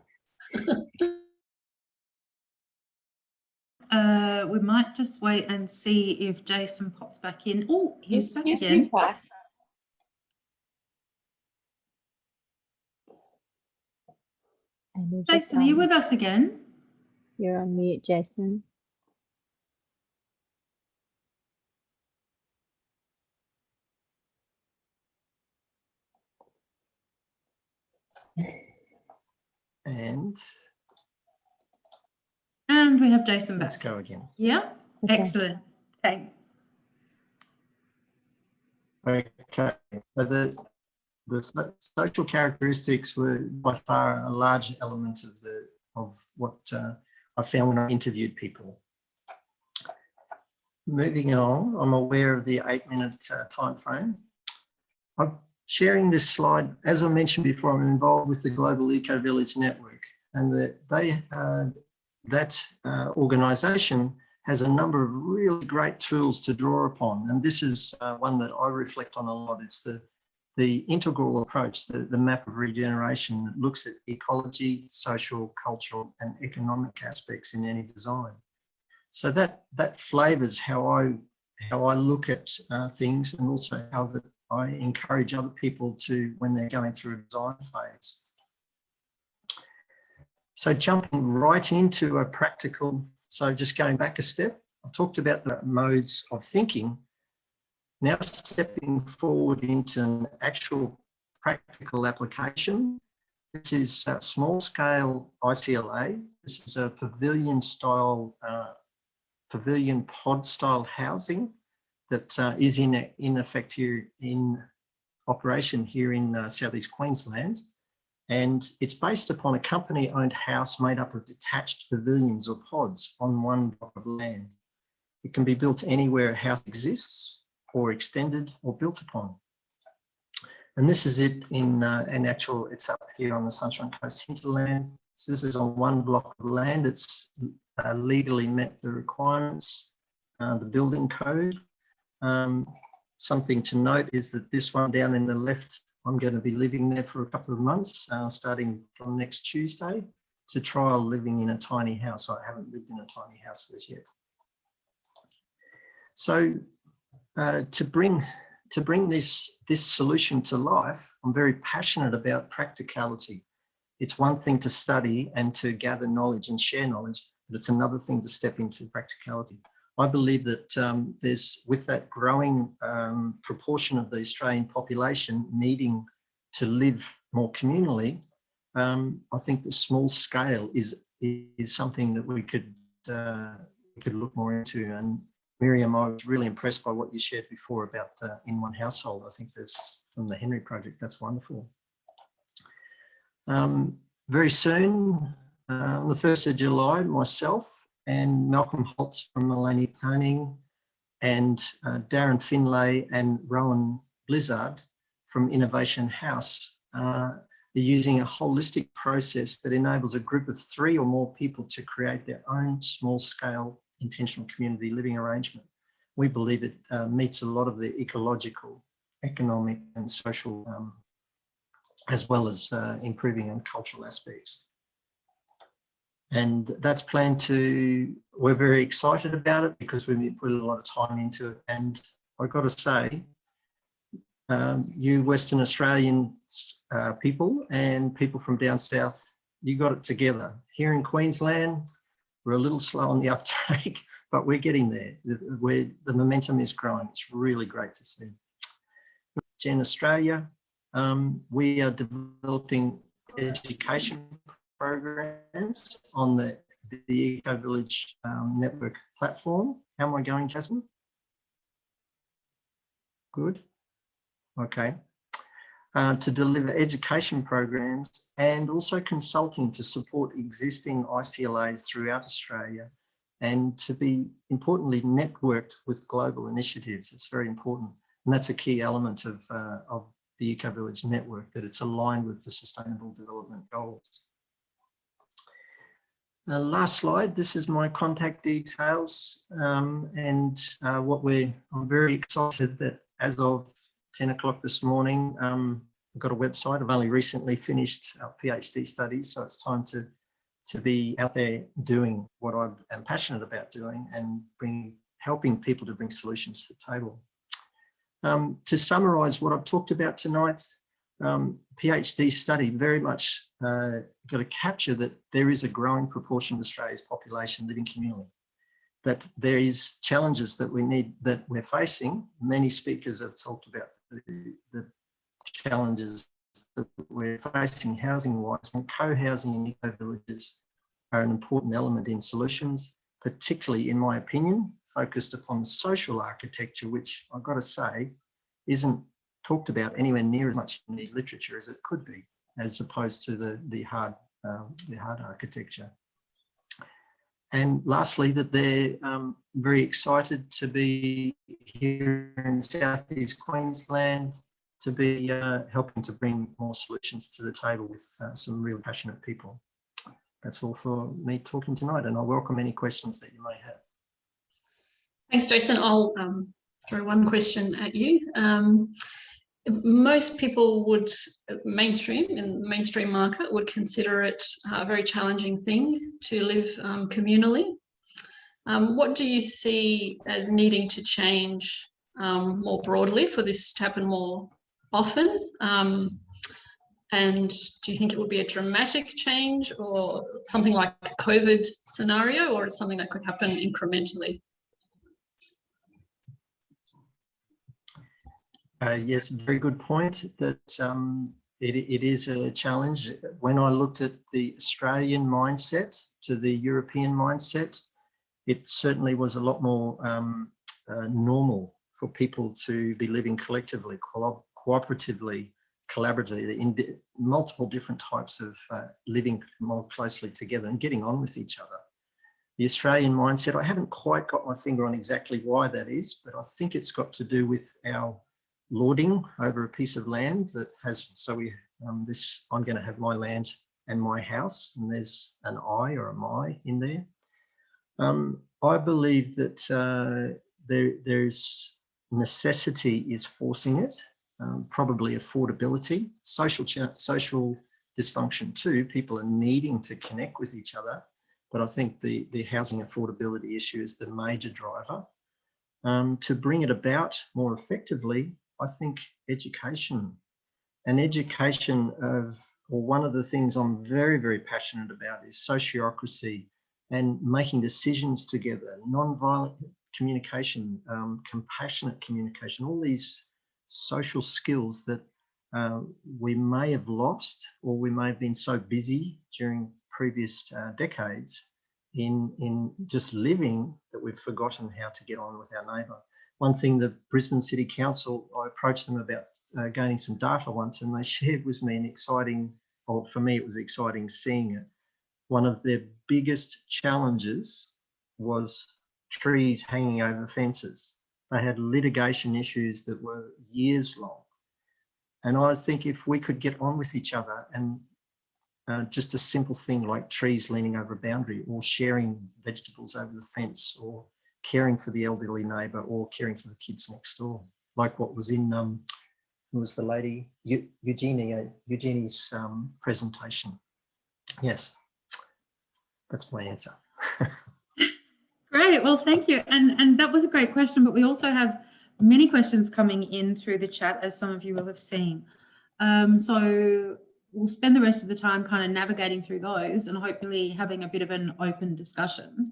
We might just wait and see if Jason pops back in. Oh, he's back again. He's back. Jason, are you with us again? You're on mute, Jason. And we have Jason back. Let's go again. Yeah, okay. Excellent. Thanks. Okay, so the social characteristics were by far a large element of what I found when I interviewed people. Moving on, I'm aware of the 8-minute time frame. I'm sharing this slide. As I mentioned before, I'm involved with the Global Eco Village Network, and that organisation has a number of really great tools to draw upon. And this is one that I reflect on a lot. It's the integral approach, the map of regeneration that looks at ecology, social, cultural and economic aspects in any design. So that flavours how I look at things, and also how that I encourage other people to, when they're going through a design phase. So jumping right into a practical, so just going back a step, I've talked about the modes of thinking. Now stepping forward into an actual practical application. This is a small scale ICLA. This is a pavilion style, pavilion pod style housing that is in effect here in operation here in Southeast Queensland. And it's based upon a company owned house made up of detached pavilions or pods on one block of land. It can be built anywhere a house exists or extended or built upon. And this is it in actual, it's up here on the Sunshine Coast hinterland. So this is on one block of land. It's legally met the requirements, the building code. Something to note is that this one down in the left, I'm going to be living there for a couple of months, starting from next Tuesday, to trial living in a tiny house. I haven't lived in a tiny house as yet. So to bring this solution to life, I'm very passionate about practicality. It's one thing to study and to gather knowledge and share knowledge, but it's another thing to step into practicality. I believe that there's, with that growing proportion of the Australian population needing to live more communally, I think the small scale is something that we could look more into. And Meriam, I was really impressed by what you shared before about in one household. I think that's from the Henry Project. That's wonderful. Very soon, on the 1st of July, myself and Malcolm Holtz from Mullany Planning and Darren Finlay and Rowan Blizzard from Innovation House are using a holistic process that enables a group of 3 or more people to create their own small-scale intentional community living arrangement. We believe it meets a lot of the ecological, economic and social, as well as improving on cultural aspects. And that's planned to, we're very excited about it because we've put a lot of time into it. And I've got to say, you Western Australian people and people from down south, you got it together. Here in Queensland, we're a little slow on the uptake, but we're getting there. The momentum is growing. It's really great to see. In Australia, we are developing education programs on the Eco Village network platform. How am I going, Jasmine? Good. Okay. To deliver education programs and also consulting to support existing ICLAs throughout Australia, and to be importantly networked with global initiatives. It's very important, and that's a key element of the Eco Village network, that it's aligned with the Sustainable Development Goals. Last slide, this is my contact details, and I'm very excited that as of 10 o'clock this morning, I've got a website. I've only recently finished our PhD studies, so it's time to be out there doing what I am passionate about doing and helping people to bring solutions to the table. To summarise what I've talked about tonight, PhD study very much got to capture that there is a growing proportion of Australia's population living communally, that there is challenges that we're facing. Many speakers have talked about the challenges that we're facing housing-wise, and co-housing in eco-villages are an important element in solutions, particularly, in my opinion, focused upon social architecture, which I've got to say isn't talked about anywhere near as much in the literature as it could be, as opposed to the hard architecture. And lastly, that they're very excited to be here in Southeast Queensland, to be helping to bring more solutions to the table with some really passionate people. That's all for me talking tonight, and I welcome any questions that you may have. Thanks, Jason. I'll throw one question at you. Most people would, in the mainstream market, would consider it a very challenging thing to live communally. What do you see as needing to change more broadly for this to happen more often? And do you think it would be a dramatic change or something like a COVID scenario, or something that could happen incrementally? Yes, very good point. That it is a challenge. When I looked at the Australian mindset to the European mindset, it certainly was a lot more normal for people to be living collectively, cooperatively, collaboratively, in multiple different types of living more closely together and getting on with each other. The Australian mindset, I haven't quite got my finger on exactly why that is, but I think it's got to do with our lording over a piece of land that has, so we, I'm going to have my land and my house, and there's an I or a my in there. I believe that there's necessity is forcing it, probably affordability, social dysfunction too. People are needing to connect with each other, but I think the housing affordability issue is the major driver. To bring it about more effectively, I think education, and education of, or one of the things I'm very, very passionate about is sociocracy and making decisions together, non-violent communication, compassionate communication, all these social skills that we may have lost, or we may have been so busy during previous decades in just living that we've forgotten how to get on with our neighbour. One thing, the Brisbane City Council, I approached them about gaining some data once, and they shared with me an exciting, or for me it was exciting seeing it. One of their biggest challenges was trees hanging over fences. They had litigation issues that were years long. And I think if we could get on with each other, and just a simple thing like trees leaning over a boundary, or sharing vegetables over the fence, or caring for the elderly neighbour, or caring for the kids next door, like what was in, who was the lady, Eugenie's presentation. Yes, that's my answer. Great, well, thank you. And that was a great question, but we also have many questions coming in through the chat, as some of you will have seen. So we'll spend the rest of the time kind of navigating through those and hopefully having a bit of an open discussion.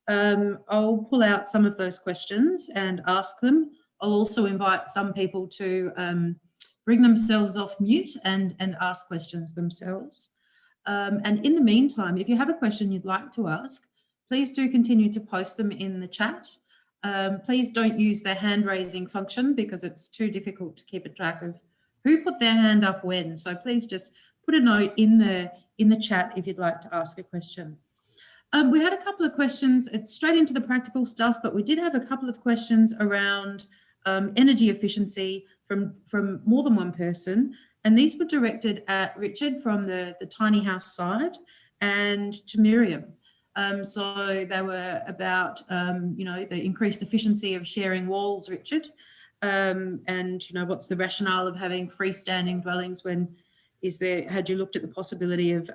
I'll pull out some of those questions and ask them. I'll also invite some people to bring themselves off mute and ask questions themselves. And in the meantime, if you have a question you'd like to ask, please do continue to post them in the chat. Please don't use the hand raising function because it's too difficult to keep a track of who put their hand up when. So please just put a note in the chat if you'd like to ask a question. We had a couple of questions. It's straight into the practical stuff, but we did have a couple of questions around energy efficiency from more than one person. And these were directed at Richard from the tiny house side and to Meriam. So they were about, you know, the increased efficiency of sharing walls, Richard, and, you know, what's the rationale of having freestanding dwellings when is there, had you looked at the possibility of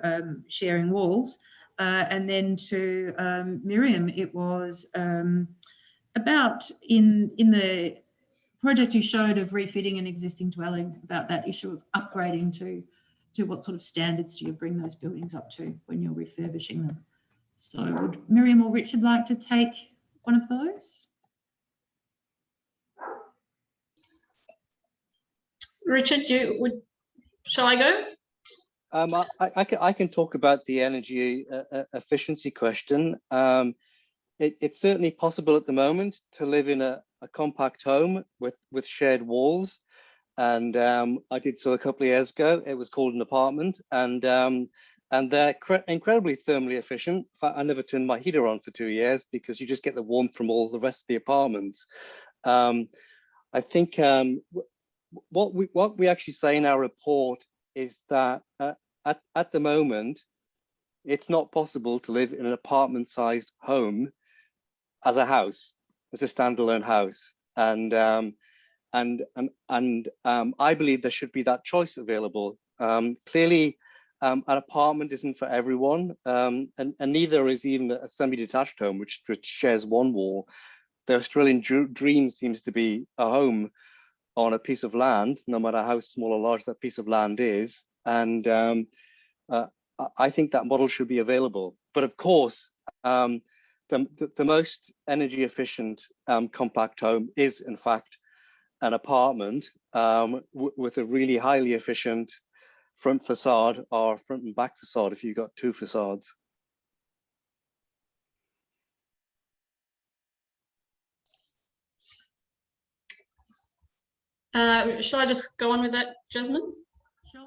sharing walls? And then to Meriam, it was about in the project you showed of refitting an existing dwelling, about that issue of upgrading to what sort of standards do you bring those buildings up to when you're refurbishing them? So would Meriam or Richard like to take one of those? Richard, shall I go? I can talk about the energy efficiency question. It's certainly possible at the moment to live in a compact home with shared walls, and I did so a couple of years ago. It was called an apartment, and they're incredibly thermally efficient. In fact, I never turned my heater on for 2 years because you just get the warmth from all the rest of the apartments. I think what we actually say in our report is that at the moment, it's not possible to live in an apartment-sized home as a house, as a standalone house, and I believe there should be that choice available. Clearly, an apartment isn't for everyone, and neither is even a semi-detached home, which shares one wall. The Australian dream seems to be a home on a piece of land, no matter how small or large that piece of land is, And I think that model should be available. But of course, the most energy efficient compact home is in fact an apartment with a really highly efficient front facade or front and back facade if you've got two facades. Shall I just go on with that, Jasmine? Sure.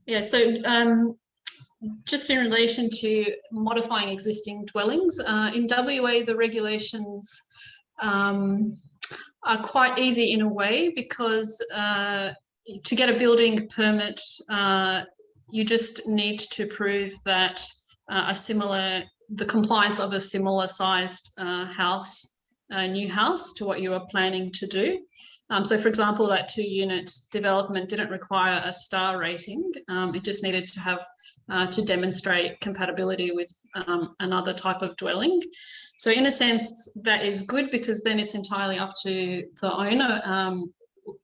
Yeah, so just in relation to modifying existing dwellings, in WA, the regulations are quite easy in a way because to get a building permit, you just need to prove that the compliance of a similar sized house, new house to what you are planning to do. So for example, that 2-unit development didn't require a star rating. It just needed to have to demonstrate compatibility with another type of dwelling. So in a sense, that is good because then it's entirely up to the owner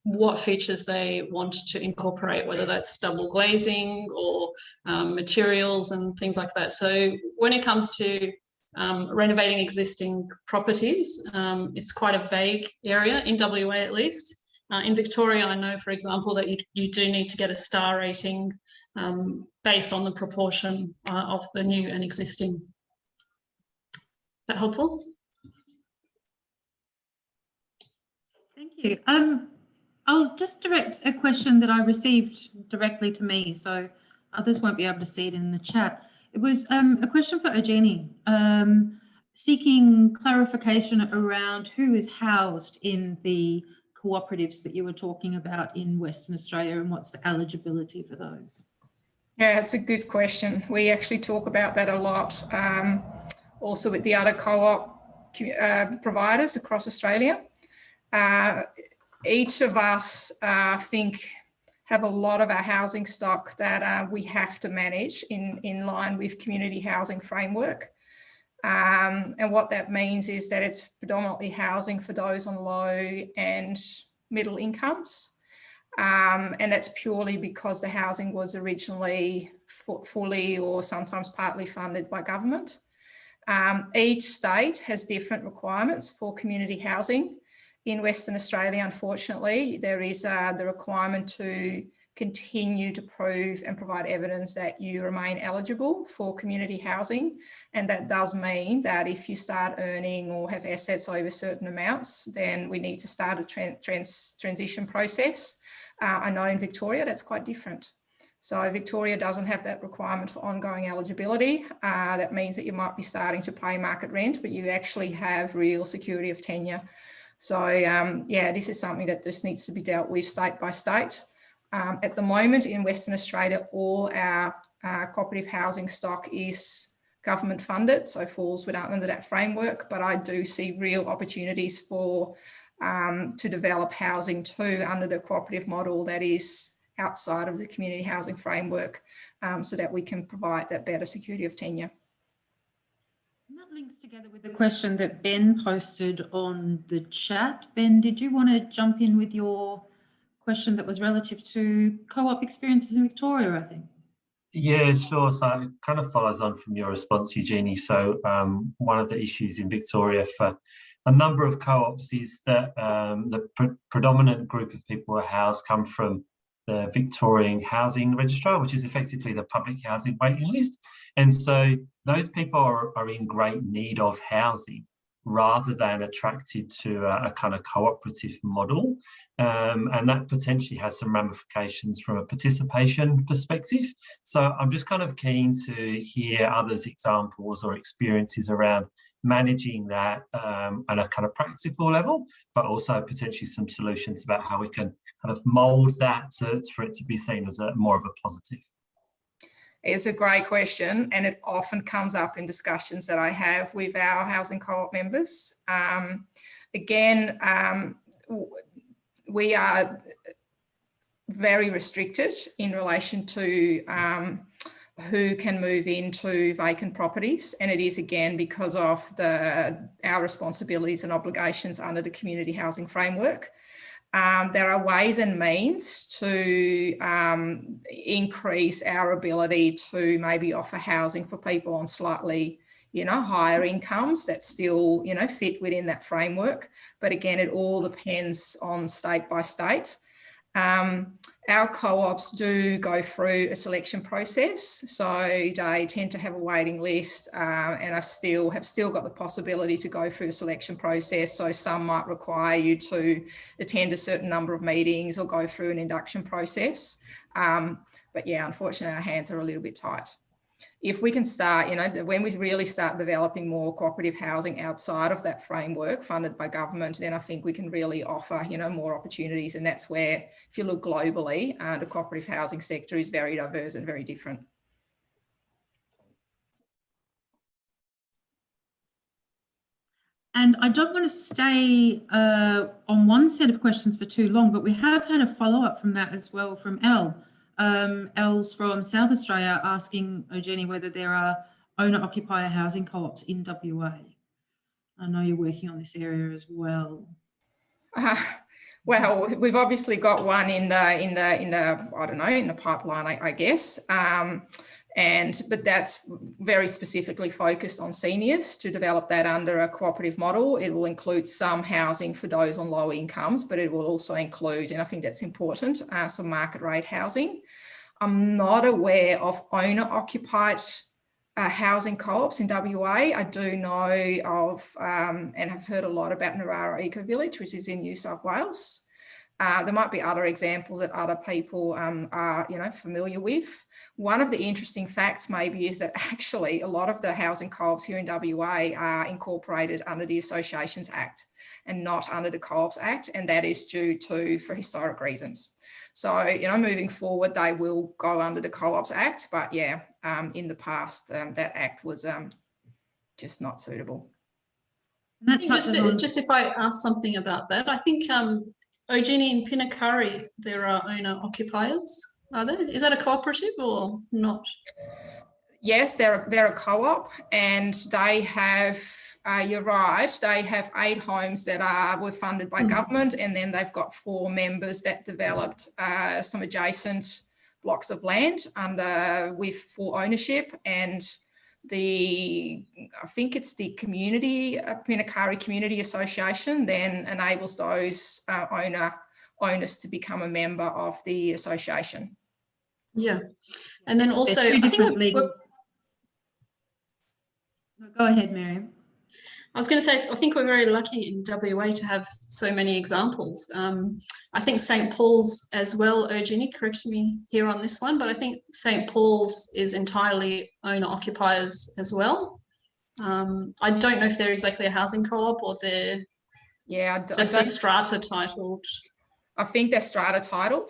what features they want to incorporate, whether that's double glazing or materials and things like that. So when it comes to renovating existing properties, it's quite a vague area in WA at least. In Victoria, I know, for example, that you do need to get a star rating based on the proportion of the new and existing. That helpful? Thank you. I'll just direct a question that I received directly to me, so others won't be able to see it in the chat. It was a question for Eugenie, seeking clarification around who is housed in the cooperatives that you were talking about in Western Australia and what's the eligibility for those? Yeah, it's a good question. We actually talk about that a lot, also with the other co-op providers across Australia. Each of us, I think, have a lot of our housing stock that we have to manage in line with community housing framework. And what that means is that it's predominantly housing for those on low and middle incomes. And that's purely because the housing was originally fully or sometimes partly funded by government. Each state has different requirements for community housing. In Western Australia, unfortunately, there is the requirement to continue to prove and provide evidence that you remain eligible for community housing. And that does mean that if you start earning or have assets over certain amounts, then we need to start a transition process. I know in Victoria, that's quite different. So Victoria doesn't have that requirement for ongoing eligibility. That means that you might be starting to pay market rent, but you actually have real security of tenure. So yeah, this is something that just needs to be dealt with state by state. At the moment in Western Australia, all our cooperative housing stock is government funded, so falls under that framework, but I do see real opportunities for to develop housing too under the cooperative model that is outside of the community housing framework, so that we can provide that better security of tenure. And that links together with the question that Ben posted on the chat. Ben, did you want to jump in with your question that was relative to co-op experiences in Victoria, I think? Yeah, sure. So it kind of follows on from your response, Eugenie. So one of the issues in Victoria for a number of co-ops is that the predominant group of people who are housed come from the Victorian Housing Registrar, which is effectively the public housing waiting list. And so those people are in great need of housing rather than attracted to a kind of cooperative model. And that potentially has some ramifications from a participation perspective. So I'm just kind of keen to hear others' examples or experiences around managing that on a kind of practical level, but also potentially some solutions about how we can kind of mould that for it to be seen as more of a positive. It's a great question, and it often comes up in discussions that I have with our housing co-op members. Again, we are very restricted in relation to who can move into vacant properties, and it is again because of our responsibilities and obligations under the community housing framework. There are ways and means to increase our ability to maybe offer housing for people on slightly, higher incomes that still, fit within that framework. But again, it all depends on state by state. Our co-ops do go through a selection process, so they tend to have a waiting list and have still got the possibility to go through a selection process. So some might require you to attend a certain number of meetings or go through an induction process. But yeah, unfortunately, our hands are a little bit tight. If we can start, when we really start developing more cooperative housing outside of that framework funded by government, then I think we can really offer, more opportunities. And that's where, if you look globally, the cooperative housing sector is very diverse and very different. And I don't want to stay on one set of questions for too long, but we have had a follow-up from that as well from Elle. Elle's from South Australia asking Eugenie whether there are owner-occupier housing co-ops in WA. I know you're working on this area as well. Well, we've obviously got one in the pipeline, I guess. But that's very specifically focused on seniors to develop that under a cooperative model. It will include some housing for those on low incomes, but it will also include, and I think that's important, some market rate housing. I'm not aware of owner-occupied housing co-ops in WA. I do know of and have heard a lot about Narara Eco Village, which is in New South Wales. There might be other examples that other people are, familiar with. One of the interesting facts maybe is that actually a lot of the housing co-ops here in WA are incorporated under the Associations Act and not under the Co-ops Act, and that is due to for historic reasons. So, moving forward, they will go under the Co-ops Act, but yeah, in the past, that act was just not suitable. Just if I ask something about that, I think Eugenie in Pinakari, there are owner occupiers, are there? Is that a cooperative or not? Yes, they're a co-op, and they have, you're right, they have 8 homes that were funded by government, and then they've got 4 members that developed some adjacent blocks of land with full ownership. And I think it's the community, Pinakari Community Association, then enables those owners to become a member of the association. Yeah, and then also I think go ahead, Meriam. I was going to say, I think we're very lucky in WA to have so many examples. I think St. Paul's as well, Eugenie, correct me here on this one, but I think St. Paul's is entirely owner-occupiers as well. I don't know if they're exactly a housing co-op or they're just a strata titled. I think they're strata titled.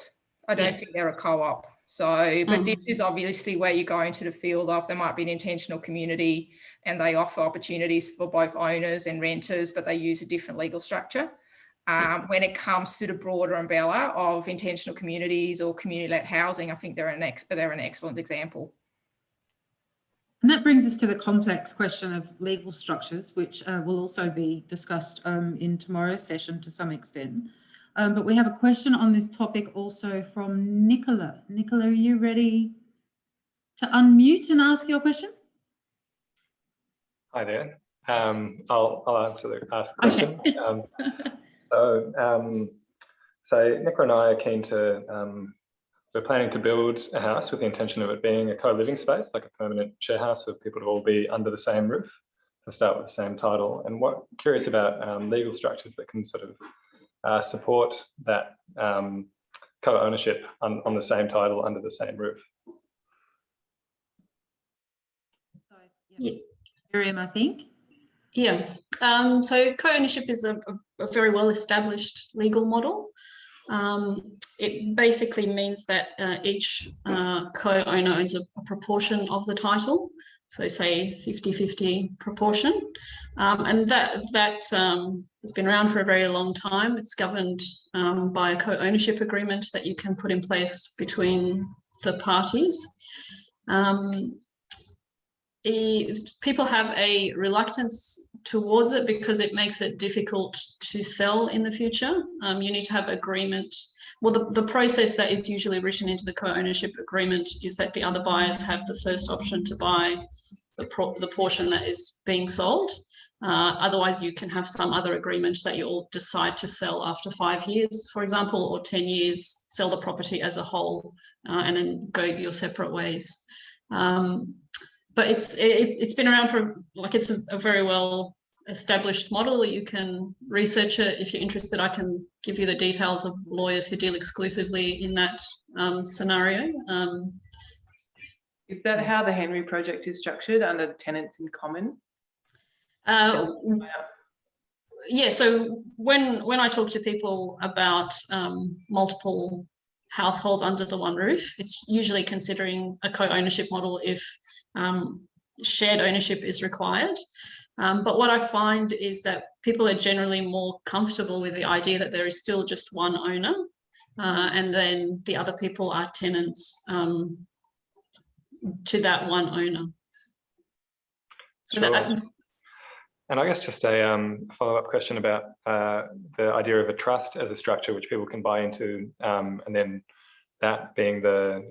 I don't think they're a co-op. So, but this is obviously where you go into the field of there might be an intentional community and they offer opportunities for both owners and renters, but they use a different legal structure. When it comes to the broader umbrella of intentional communities or community-led housing, I think they're an excellent example. And that brings us to the complex question of legal structures, which will also be discussed in tomorrow's session to some extent. But we have a question on this topic also from Nicola. Nicola, are you ready to unmute and ask your question? Hi there. I'll ask the question. Okay. So Nicola and I are keen to, we're planning to build a house with the intention of it being a co-living space, like a permanent share house for people to all be under the same roof, to start with the same title. And curious about legal structures that can sort of support that co-ownership on the same title under the same roof. Meriam, I think. Yeah, so co-ownership is a very well-established legal model. It basically means that each co-owner owns a proportion of the title, so say 50-50 proportion, and that has been around for a very long time. It's governed by a co-ownership agreement that you can put in place between the parties. people have a reluctance towards it because it makes it difficult to sell in the future. You need to have agreement. Well, the process that is usually written into the co-ownership agreement is that the other buyers have the first option to buy the portion that is being sold. Otherwise, you can have some other agreement that you all decide to sell after 5 years, for example, or 10 years, sell the property as a whole, and then go your separate ways. But it's been around for, like, it's a very well established model. You can research it if you're interested. I can give you the details of lawyers who deal exclusively in that scenario. Is that how the Henry project is structured, under tenants in common? Yeah, so when I talk to people about multiple households under the one roof, it's usually considering a co-ownership model if shared ownership is required. But what I find is that people are generally more comfortable with the idea that there is still just one owner, and then the other people are tenants to that one owner. So sure. And I guess just a follow-up question about the idea of a trust as a structure which people can buy into, and then that being the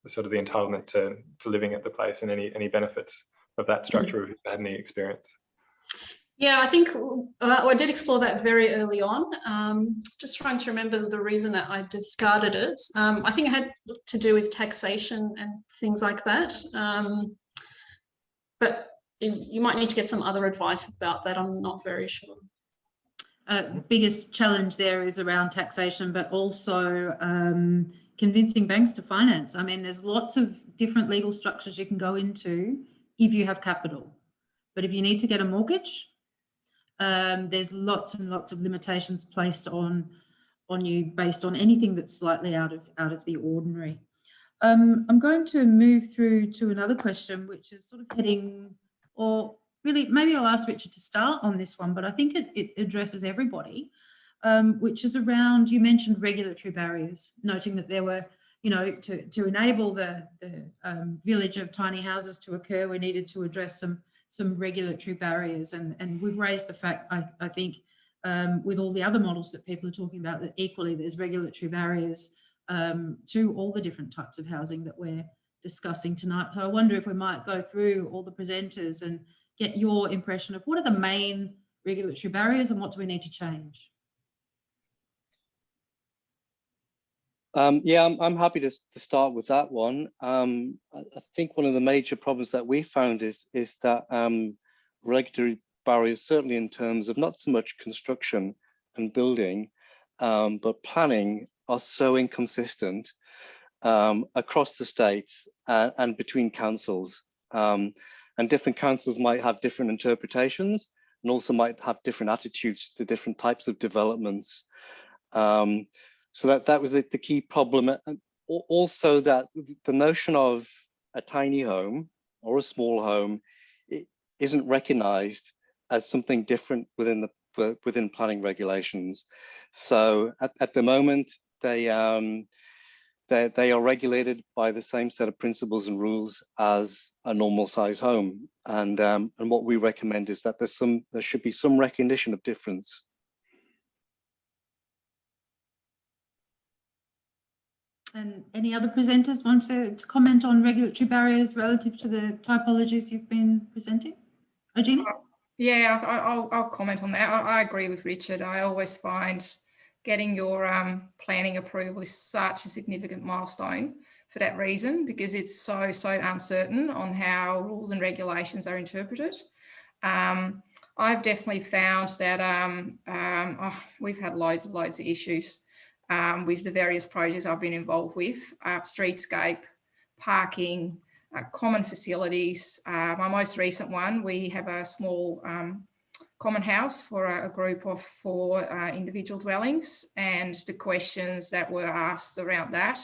sort of the entitlement to living at the place, and any benefits of that structure if you've had any experience. Yeah, I think I did explore that very early on. Just trying to remember the reason that I discarded it. I think it had to do with taxation and things like that. But you might need to get some other advice about that. I'm not very sure. Biggest challenge there is around taxation, but also convincing banks to finance. I mean, there's lots of different legal structures you can go into if you have capital. But if you need to get a mortgage, there's lots and lots of limitations placed on you based on anything that's slightly out of the ordinary. I'm going to move through to another question, which is sort of heading, or really, maybe I'll ask Richard to start on this one, but I think it addresses everybody, which is around, you mentioned regulatory barriers, noting that there were, you know, to enable the village of tiny houses to occur, we needed to address some regulatory barriers. And we've raised the fact, I think, with all the other models that people are talking about, that equally there's regulatory barriers to all the different types of housing that we're discussing tonight. So I wonder if we might go through all the presenters and get your impression of what are the main regulatory barriers and what do we need to change? Yeah, I'm happy to start with that one. I think one of the major problems that we found is that regulatory barriers, certainly in terms of not so much construction and building, but planning, are so inconsistent across the states and between councils. And different councils might have different interpretations and also might have different attitudes to different types of developments. So that was the key problem. And also that the notion of a tiny home or a small home isn't recognized as something different within planning regulations. So at the moment, they are regulated by the same set of principles and rules as a normal size home. And what we recommend is that there should be some recognition of difference. And any other presenters want to comment on regulatory barriers relative to the typologies you've been presenting? Eugenie? Yeah, I'll comment on that. I agree with Richard. I always find getting your planning approval is such a significant milestone for that reason, because it's so uncertain on how rules and regulations are interpreted. I've definitely found that we've had loads of issues with the various projects I've been involved with, streetscape, parking, common facilities. My most recent one, we have a small common house for a group of 4 individual dwellings, and the questions that were asked around that.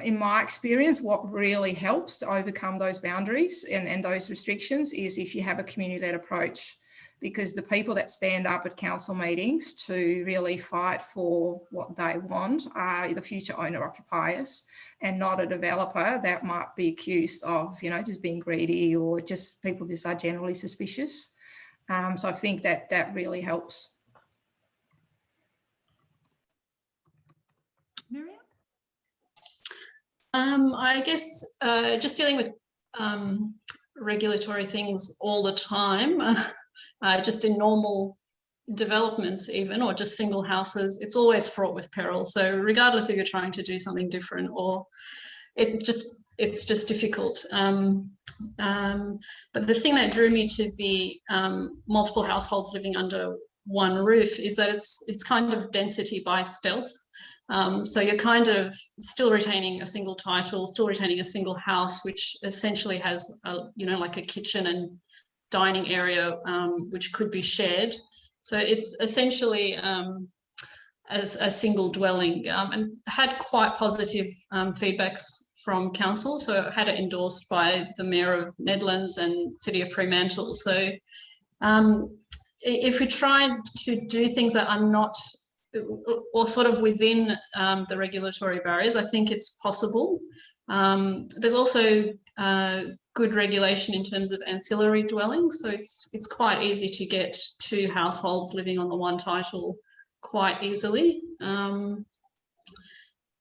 In my experience, what really helps to overcome those boundaries and those restrictions is if you have a community-led approach, because the people that stand up at council meetings to really fight for what they want are the future owner occupiers, and not a developer that might be accused of, you know, just being greedy, or just people just are generally suspicious. So I think that that really helps. Meriam? I guess just dealing with regulatory things all the time, just in normal developments even, or just single houses, it's always fraught with peril. So regardless if you're trying to do something different, or it's just difficult. But the thing that drew me to the multiple households living under one roof is that it's kind of density by stealth. So you're kind of still retaining a single title, still retaining a single house, which essentially has you know, like a kitchen and dining area, which could be shared. So it's essentially as a single dwelling, and had quite positive feedbacks from council. So had it endorsed by the Mayor of Nedlands and City of Fremantle. So if we try to do things that are not, or sort of within the regulatory barriers, I think it's possible. There's also good regulation in terms of ancillary dwellings. So it's quite easy to get two households living on the one title quite easily.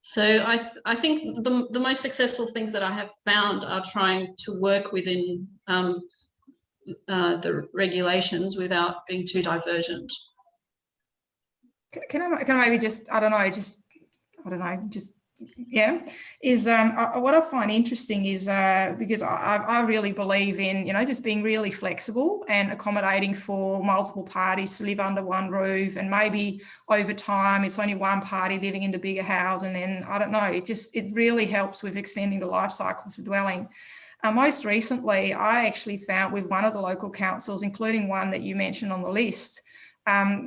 So I think the most successful things that I have found are trying to work within the regulations without being too divergent. Can I maybe just, yeah, is what I find interesting is because I really believe in, you know, just being really flexible and accommodating for multiple parties to live under one roof, and maybe over time it's only one party living in the bigger house, and then I don't know, it really helps with extending the life cycle of the dwelling. Most recently, I actually found with one of the local councils, including one that you mentioned on the list,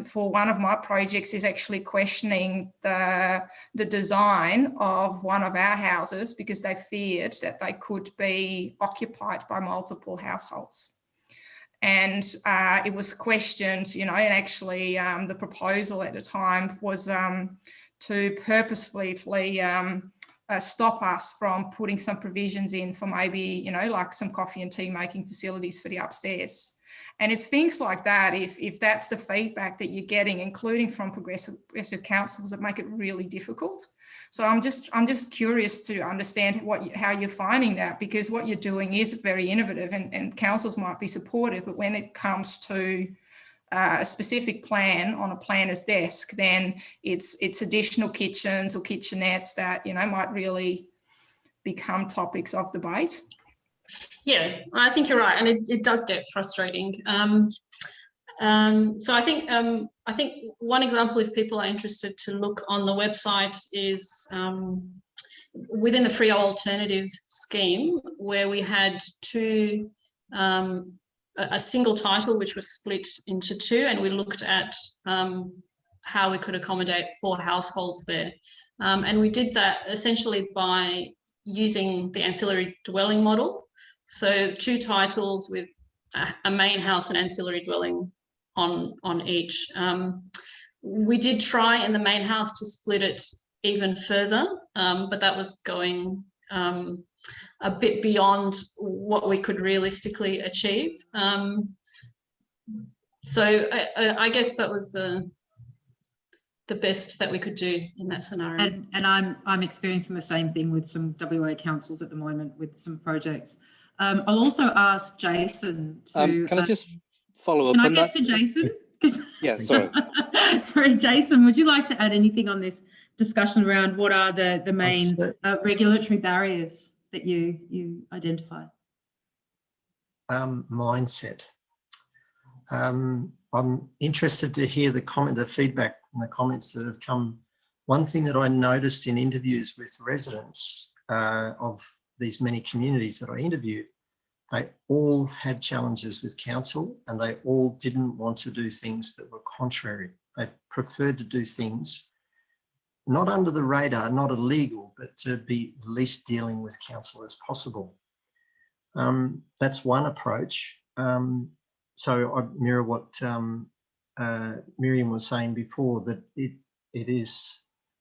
for one of my projects, is actually questioning the design of one of our houses because they feared that they could be occupied by multiple households. And it was questioned, you know, and actually the proposal at the time was to purposefully stop us from putting some provisions in for maybe, you know, like some coffee and tea making facilities for the upstairs. And it's things like that, if that's the feedback that you're getting, including from progressive councils, that make it really difficult. So I'm just curious to understand how you're finding that, because what you're doing is very innovative, and councils might be supportive, but when it comes to a specific plan on a planner's desk, then it's additional kitchens or kitchenettes that, you know, might really become topics of debate. Yeah, I think you're right, and it does get frustrating. So I think one example, if people are interested to look on the website, is within the Freo Alternative scheme, where we had a single title which was split into two, and we looked at how we could accommodate 4 households there. And we did that essentially by using the ancillary dwelling model. So 2 titles with a main house and ancillary dwelling on each. We did try in the main house to split it even further, but that was going a bit beyond what we could realistically achieve. So I guess that was the best that we could do in that scenario. And I'm experiencing the same thing with some WA councils at the moment with some projects. I'll also ask Jason to... can I just follow up on that? Can I get to Jason? Yeah, sorry. Sorry, Jason, would you like to add anything on this discussion around what are the main regulatory barriers that you identify? Mindset. I'm interested to hear the feedback and the comments that have come. One thing that I noticed in interviews with residents of these many communities that I interviewed, they all had challenges with council, and they all didn't want to do things that were contrary. They preferred to do things not under the radar, not illegal, but to be least dealing with council as possible. That's one approach. so I mirror what Meriam was saying before, that it is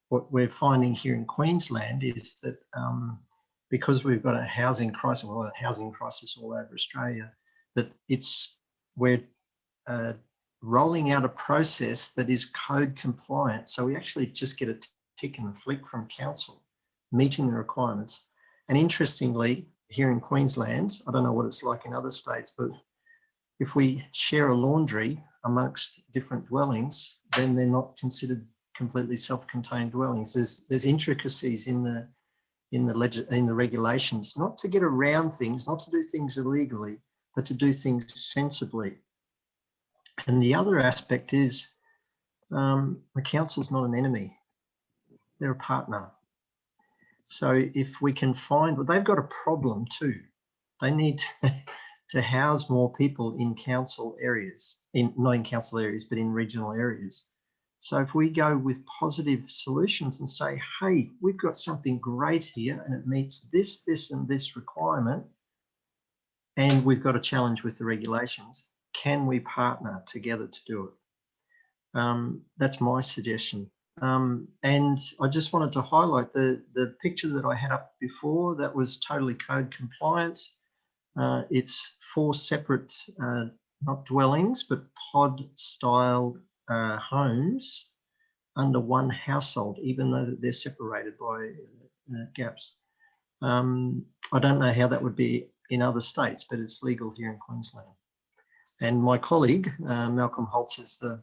what we're finding here in Queensland is that because we've got a housing crisis, well, a housing crisis all over Australia, that we're rolling out a process that is code compliant. So we actually just get a tick and a flick from council, meeting the requirements. And interestingly, here in Queensland, I don't know what it's like in other states, but if we share a laundry amongst different dwellings, then they're not considered completely self-contained dwellings. There's intricacies in the regulations, not to get around things, not to do things illegally, but to do things sensibly. And the other aspect is the council's not an enemy; they're a partner. So if we can find, well, they've got a problem too. They need to house more people in council areas, not in council areas, but in regional areas. So if we go with positive solutions and say, hey, we've got something great here and it meets this, this and this requirement, and we've got a challenge with the regulations, can we partner together to do it? That's my suggestion. And I just wanted to highlight the picture that I had up before that was totally code compliant. It's 4 separate, not dwellings, but pod style homes under one household, even though they're separated by gaps. I don't know how that would be in other states, but it's legal here in Queensland. And my colleague, Malcolm Holtz, is the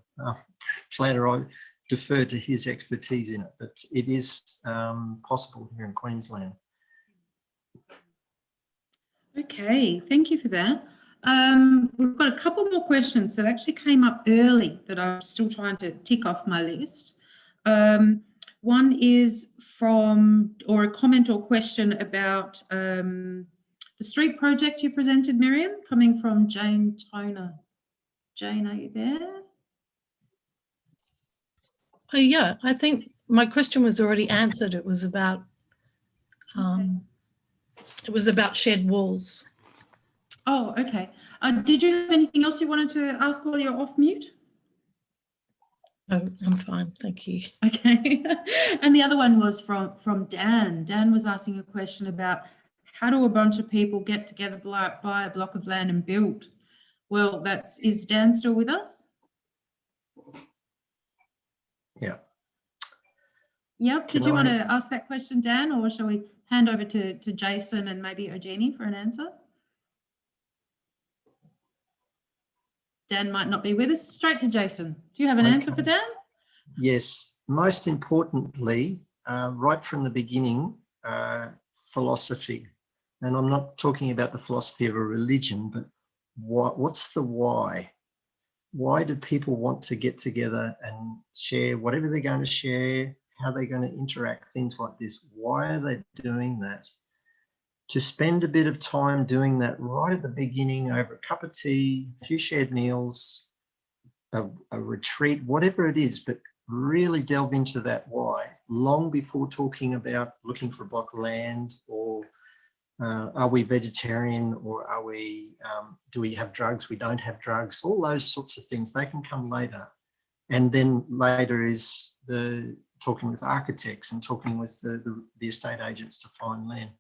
planner. I defer to his expertise in it, but it is possible here in Queensland. Okay, thank you for that. We've got a couple more questions that actually came up early that I'm still trying to tick off my list. One is or a comment or question about the street project you presented, Meriam, coming from Jane Toner. Jane, are you there? Oh, yeah, I think my question was already answered. It was about shed walls. Oh, okay. Did you have anything else you wanted to ask while you're off mute? No, I'm fine, thank you. Okay. And the other one was from Dan. Dan was asking a question about how do a bunch of people get together, buy a block of land and build? Well, is Dan still with us? Yeah. Yep. Did you want to ask that question, Dan, or shall we hand over to Jason and maybe Eugenie for an answer? Dan might not be with us. Straight to Jason. Do you have an answer for Dan? Yes. Most importantly, right from the beginning, philosophy. And I'm not talking about the philosophy of a religion, but what's the why? Why do people want to get together and share whatever they're going to share, how they're going to interact, things like this? Why are they doing that? To spend a bit of time doing that right at the beginning over a cup of tea, a few shared meals, a retreat, whatever it is, but really delve into that why long before talking about looking for a block of land or are we vegetarian or are we, do we have drugs? We don't have drugs, all those sorts of things, they can come later. And then later is the talking with architects and talking with the estate agents to find land.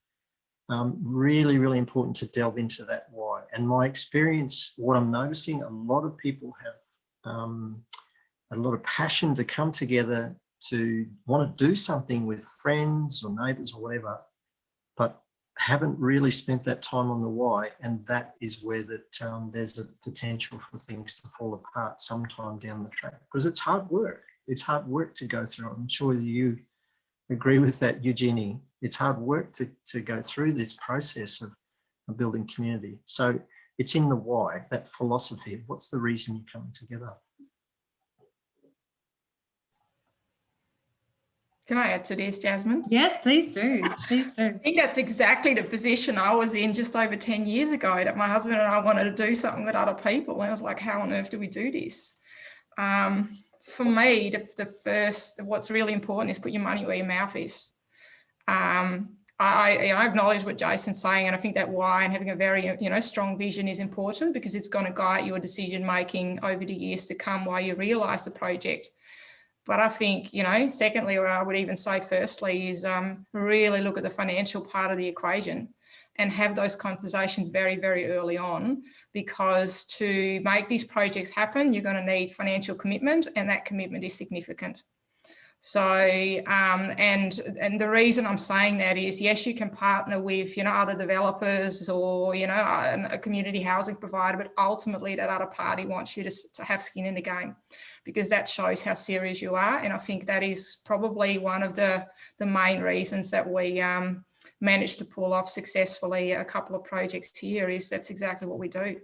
Really, really important to delve into that why. And my experience, what I'm noticing, a lot of people have a lot of passion to come together to want to do something with friends or neighbours or whatever, but haven't really spent that time on the why. And that is where there's a potential for things to fall apart sometime down the track, because it's hard work. It's hard work to go through. I'm sure you agree with that, Eugenie. It's hard work to go through this process of building community. So it's in the why, that philosophy. What's the reason you're coming together? Can I add to this, Jasmine? Yes, please do. Please do. I think that's exactly the position I was in just over 10 years ago, that my husband and I wanted to do something with other people. And I was like, how on earth do we do this? For me, what's really important is put your money where your mouth is. I acknowledge what Jason's saying, and I think that why and having a very strong vision is important, because it's going to guide your decision making over the years to come while you realise the project. But I think, secondly, or I would even say firstly, is really look at the financial part of the equation and have those conversations very, very early on, because to make these projects happen, you're going to need financial commitment, and that commitment is significant. So, and the reason I'm saying that is, yes, you can partner with, other developers or, a community housing provider, but ultimately that other party wants you to have skin in the game, because that shows how serious you are. And I think that is probably one of the main reasons that we managed to pull off successfully a couple of projects here, is that's exactly what we do.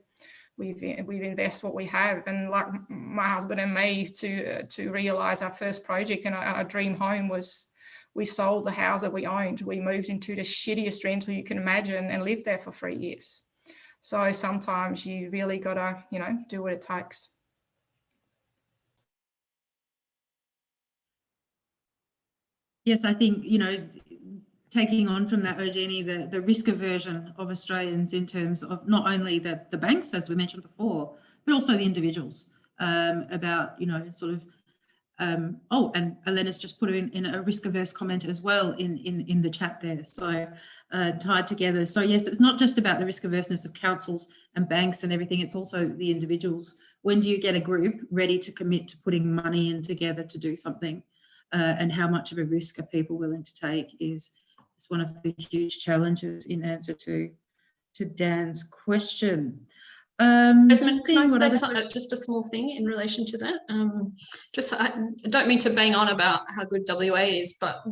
We've invest what we have, and like my husband and me, to realise our first project and our dream home was, we sold the house that we owned. We moved into the shittiest rental you can imagine and lived there for 3 years. So sometimes you really got to, do what it takes. Yes, I think, taking on from that, Eugenie, the risk aversion of Australians in terms of not only the banks, as we mentioned before, but also the individuals, about, and Elena's just put in a risk averse comment as well in the chat there. So tied together. So yes, it's not just about the risk averseness of councils and banks and everything, it's also the individuals. When do you get a group ready to commit to putting money in together to do something? And how much of a risk are people willing to take is one of the huge challenges in answer to Dan's question. Jasmine, can I say just a small thing in relation to that? I don't mean to bang on about how good WA is, but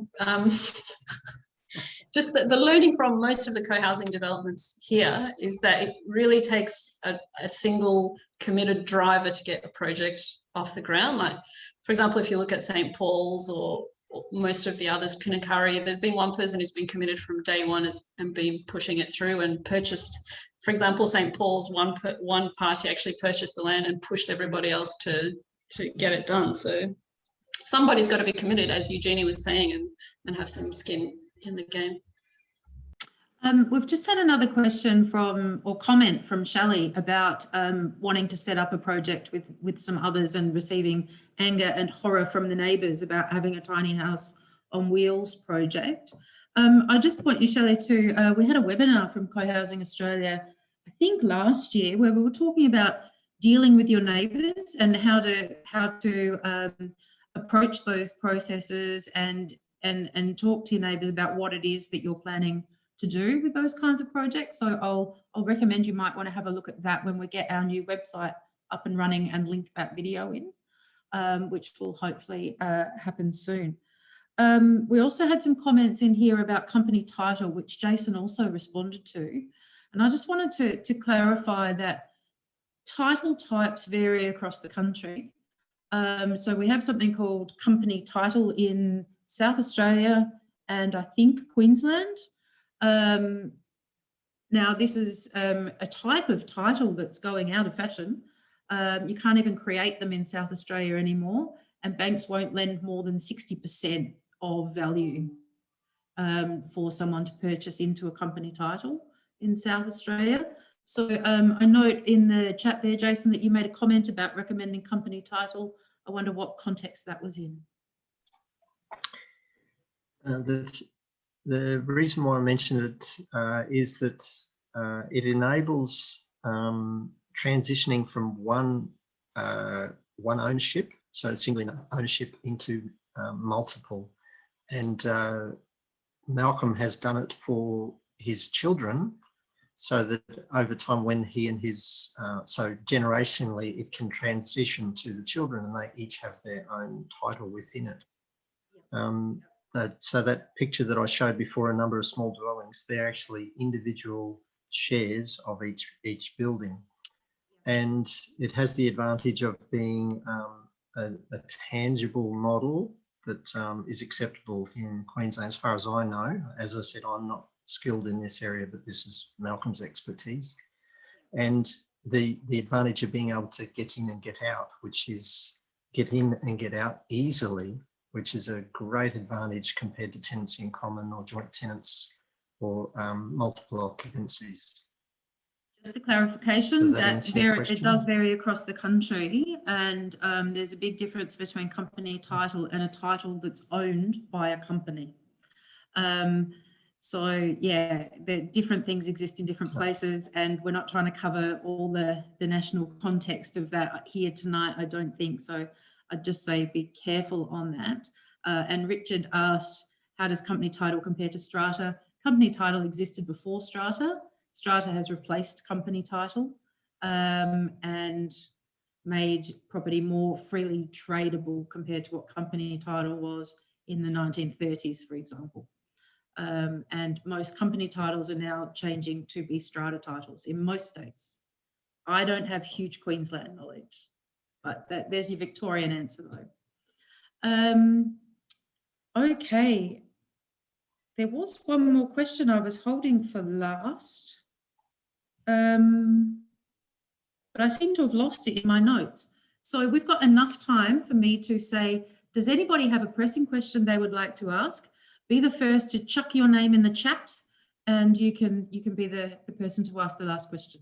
just the learning from most of the co-housing developments here is that it really takes a single committed driver to get a project off the ground. Like, for example, if you look at St. Paul's or most of the others, Pinacurry, there's been one person who's been committed from day one and been pushing it through and purchased. For example, St. Paul's, one party actually purchased the land and pushed everybody else to get it done. So somebody's got to be committed, as Eugenie was saying, and have some skin in the game. We've just had another question comment from Shelley about wanting to set up a project with some others and receiving anger and horror from the neighbours about having a tiny house on wheels project. I just point you, Shelley, to we had a webinar from Co-Housing Australia, I think last year, where we were talking about dealing with your neighbours and how to approach those processes and talk to your neighbours about what it is that you're planning to do with those kinds of projects. So I'll recommend you might want to have a look at that when we get our new website up and running and link that video in, which will hopefully happen soon. We also had some comments in here about company title, which Jason also responded to. And I just wanted to clarify that title types vary across the country. So we have something called company title in South Australia and I think Queensland. Now this is a type of title that's going out of fashion. You can't even create them in South Australia anymore, and banks won't lend more than 60% of value for someone to purchase into a company title in South Australia. So I note in the chat there, Jason, that you made a comment about recommending company title. I wonder what context that was in. The reason why I mentioned it is that it enables transitioning from one ownership, so single ownership, into multiple. And Malcolm has done it for his children, so that over time, when he and his, so generationally, it can transition to the children and they each have their own title within it. So that picture that I showed before, a number of small dwellings, they're actually individual shares of each building. And it has the advantage of being a tangible model that is acceptable in Queensland, as far as I know. As I said, I'm not skilled in this area, but this is Malcolm's expertise. And the advantage of being able to get in and get out, which is get in and get out easily, which is a great advantage compared to tenancy in common or joint tenants or multiple occupancies. Just a clarification, Does that answer your it question? does vary across the country, and there's a big difference between company title and a title that's owned by a company. So yeah, different things exist in different places, and we're not trying to cover all the national context of that here tonight, I don't think. So I'd just say be careful on that. And Richard asked, how does company title compare to strata? Company title existed before strata. Strata has replaced company title and made property more freely tradable compared to what company title was in the 1930s, for example. And most company titles are now changing to be strata titles in most states. I don't have huge Queensland knowledge, but there's your Victorian answer though. Okay, there was one more question I was holding for last, but I seem to have lost it in my notes. So we've got enough time for me to say, does anybody have a pressing question they would like to ask? Be the first to chuck your name in the chat, and you can be the person to ask the last question.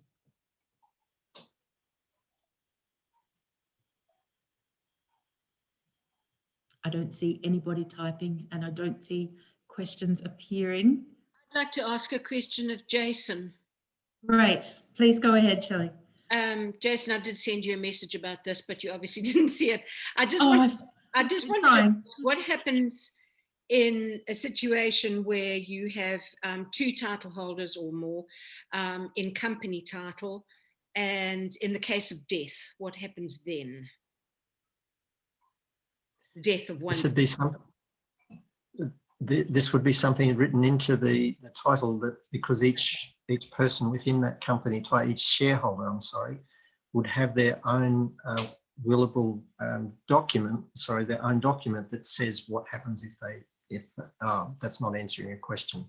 I don't see anybody typing, and I don't see questions appearing. I'd like to ask a question of Jason. Great, please go ahead, Shelley. Jason, I did send you a message about this, but you obviously didn't see it. I just want to ask, what happens in a situation where you have two title holders or more in company title, and in the case of death, what happens then? Death of one. This would be something written into the title, that because each person within that company, each shareholder, I'm sorry, would have their own willable document. Sorry, their own document that says what happens if that's not answering your question.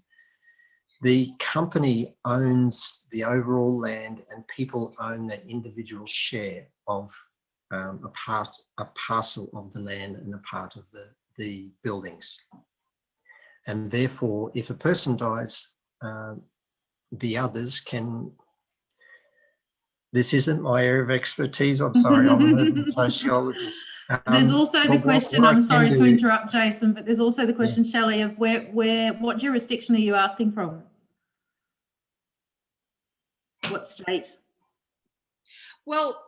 The company owns the overall land, and people own their individual share of a parcel of the land and a part of the buildings. And therefore, if a person dies, the others can. This isn't my area of expertise. I'm sorry, I'm a sociologist. There's also the question, I'm sorry to interrupt, Jason, but there's also the question, Shelley, of what jurisdiction are you asking from? What state? Well,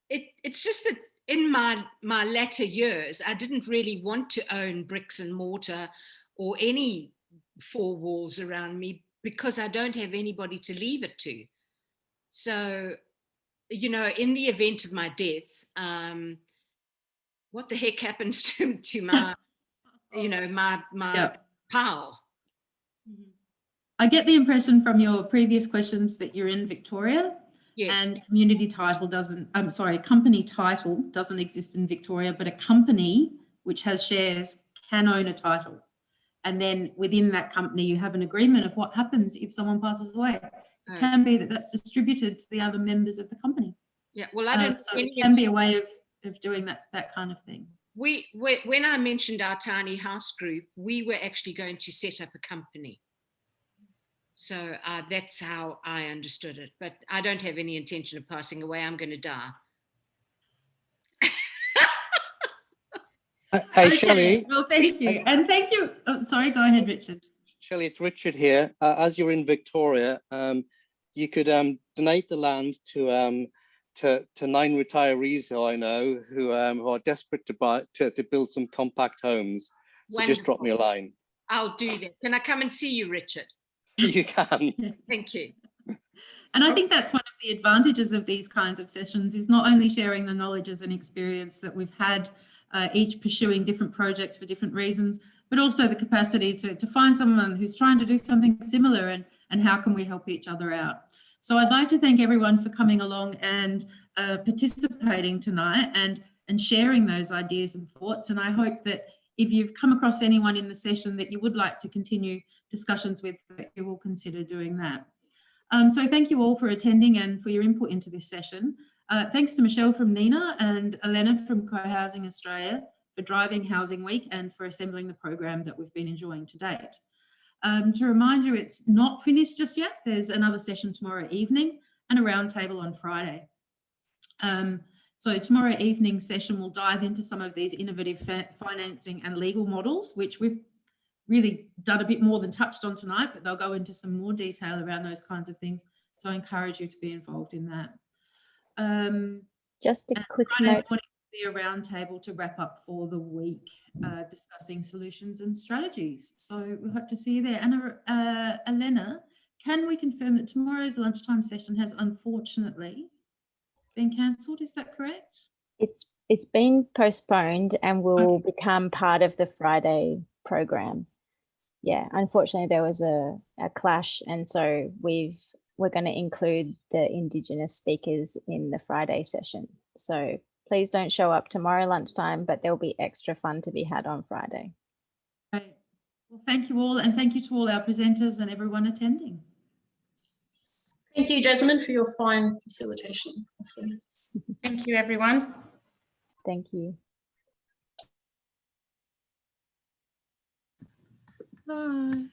it's just that in my latter years, I didn't really want to own bricks and mortar or any four walls around me, because I don't have anybody to leave it to. So, you know, in the event of my death, what the heck happens to my, you know, my pile? I get the impression from your previous questions that you're in Victoria. Yes. And community title doesn't, I'm sorry, company title doesn't exist in Victoria, but a company which has shares can own a title. And then within that company, you have an agreement of what happens if someone passes away. It can be that that's distributed to the other members of the company. Yeah, well, I don't. So it can be a way of doing that kind of thing. When I mentioned our tiny house group, we were actually going to set up a company. So that's how I understood it. But I don't have any intention of passing away. I'm going to die. Hey, okay. Shelley. Well, thank you. And thank you. Oh, sorry, go ahead, Richard. Shelley, it's Richard here. As you're in Victoria, you could donate the land to 9 retirees who I know who are desperate to build some compact homes. So Wonderful. Just drop me a line. I'll do that. Can I come and see you, Richard? You can. Thank you. And I think that's one of the advantages of these kinds of sessions, is not only sharing the knowledges and experience that we've had, each pursuing different projects for different reasons, but also the capacity to find someone who's trying to do something similar, and how can we help each other out. So I'd like to thank everyone for coming along and participating tonight and sharing those ideas and thoughts. And I hope that if you've come across anyone in the session that you would like to continue discussions with, that you will consider doing that. So thank you all for attending and for your input into this session. Thanks to Michelle from NENA and Elena from Co-Housing Australia for driving Housing Week and for assembling the program that we've been enjoying to date. To remind you, it's not finished just yet. There's another session tomorrow evening and a roundtable on Friday. So tomorrow evening session will dive into some of these innovative financing and legal models, which we've really done a bit more than touched on tonight, but they'll go into some more detail around those kinds of things. So I encourage you to be involved in that. Just a quick Friday note. morning will be a roundtable to wrap up for the week, discussing solutions and strategies. So we hope to see you there. And Elena, can we confirm that tomorrow's lunchtime session has unfortunately been cancelled? Is that correct? It's been postponed and will become part of the Friday program. Yeah, unfortunately there was a clash, and so we're going to include the Indigenous speakers in the Friday session. So please don't show up tomorrow lunchtime, but there'll be extra fun to be had on Friday. Great. Well, thank you all, and thank you to all our presenters and everyone attending. Thank you, Jasmine, for your fine facilitation. Thank you, everyone. Thank you. Bye.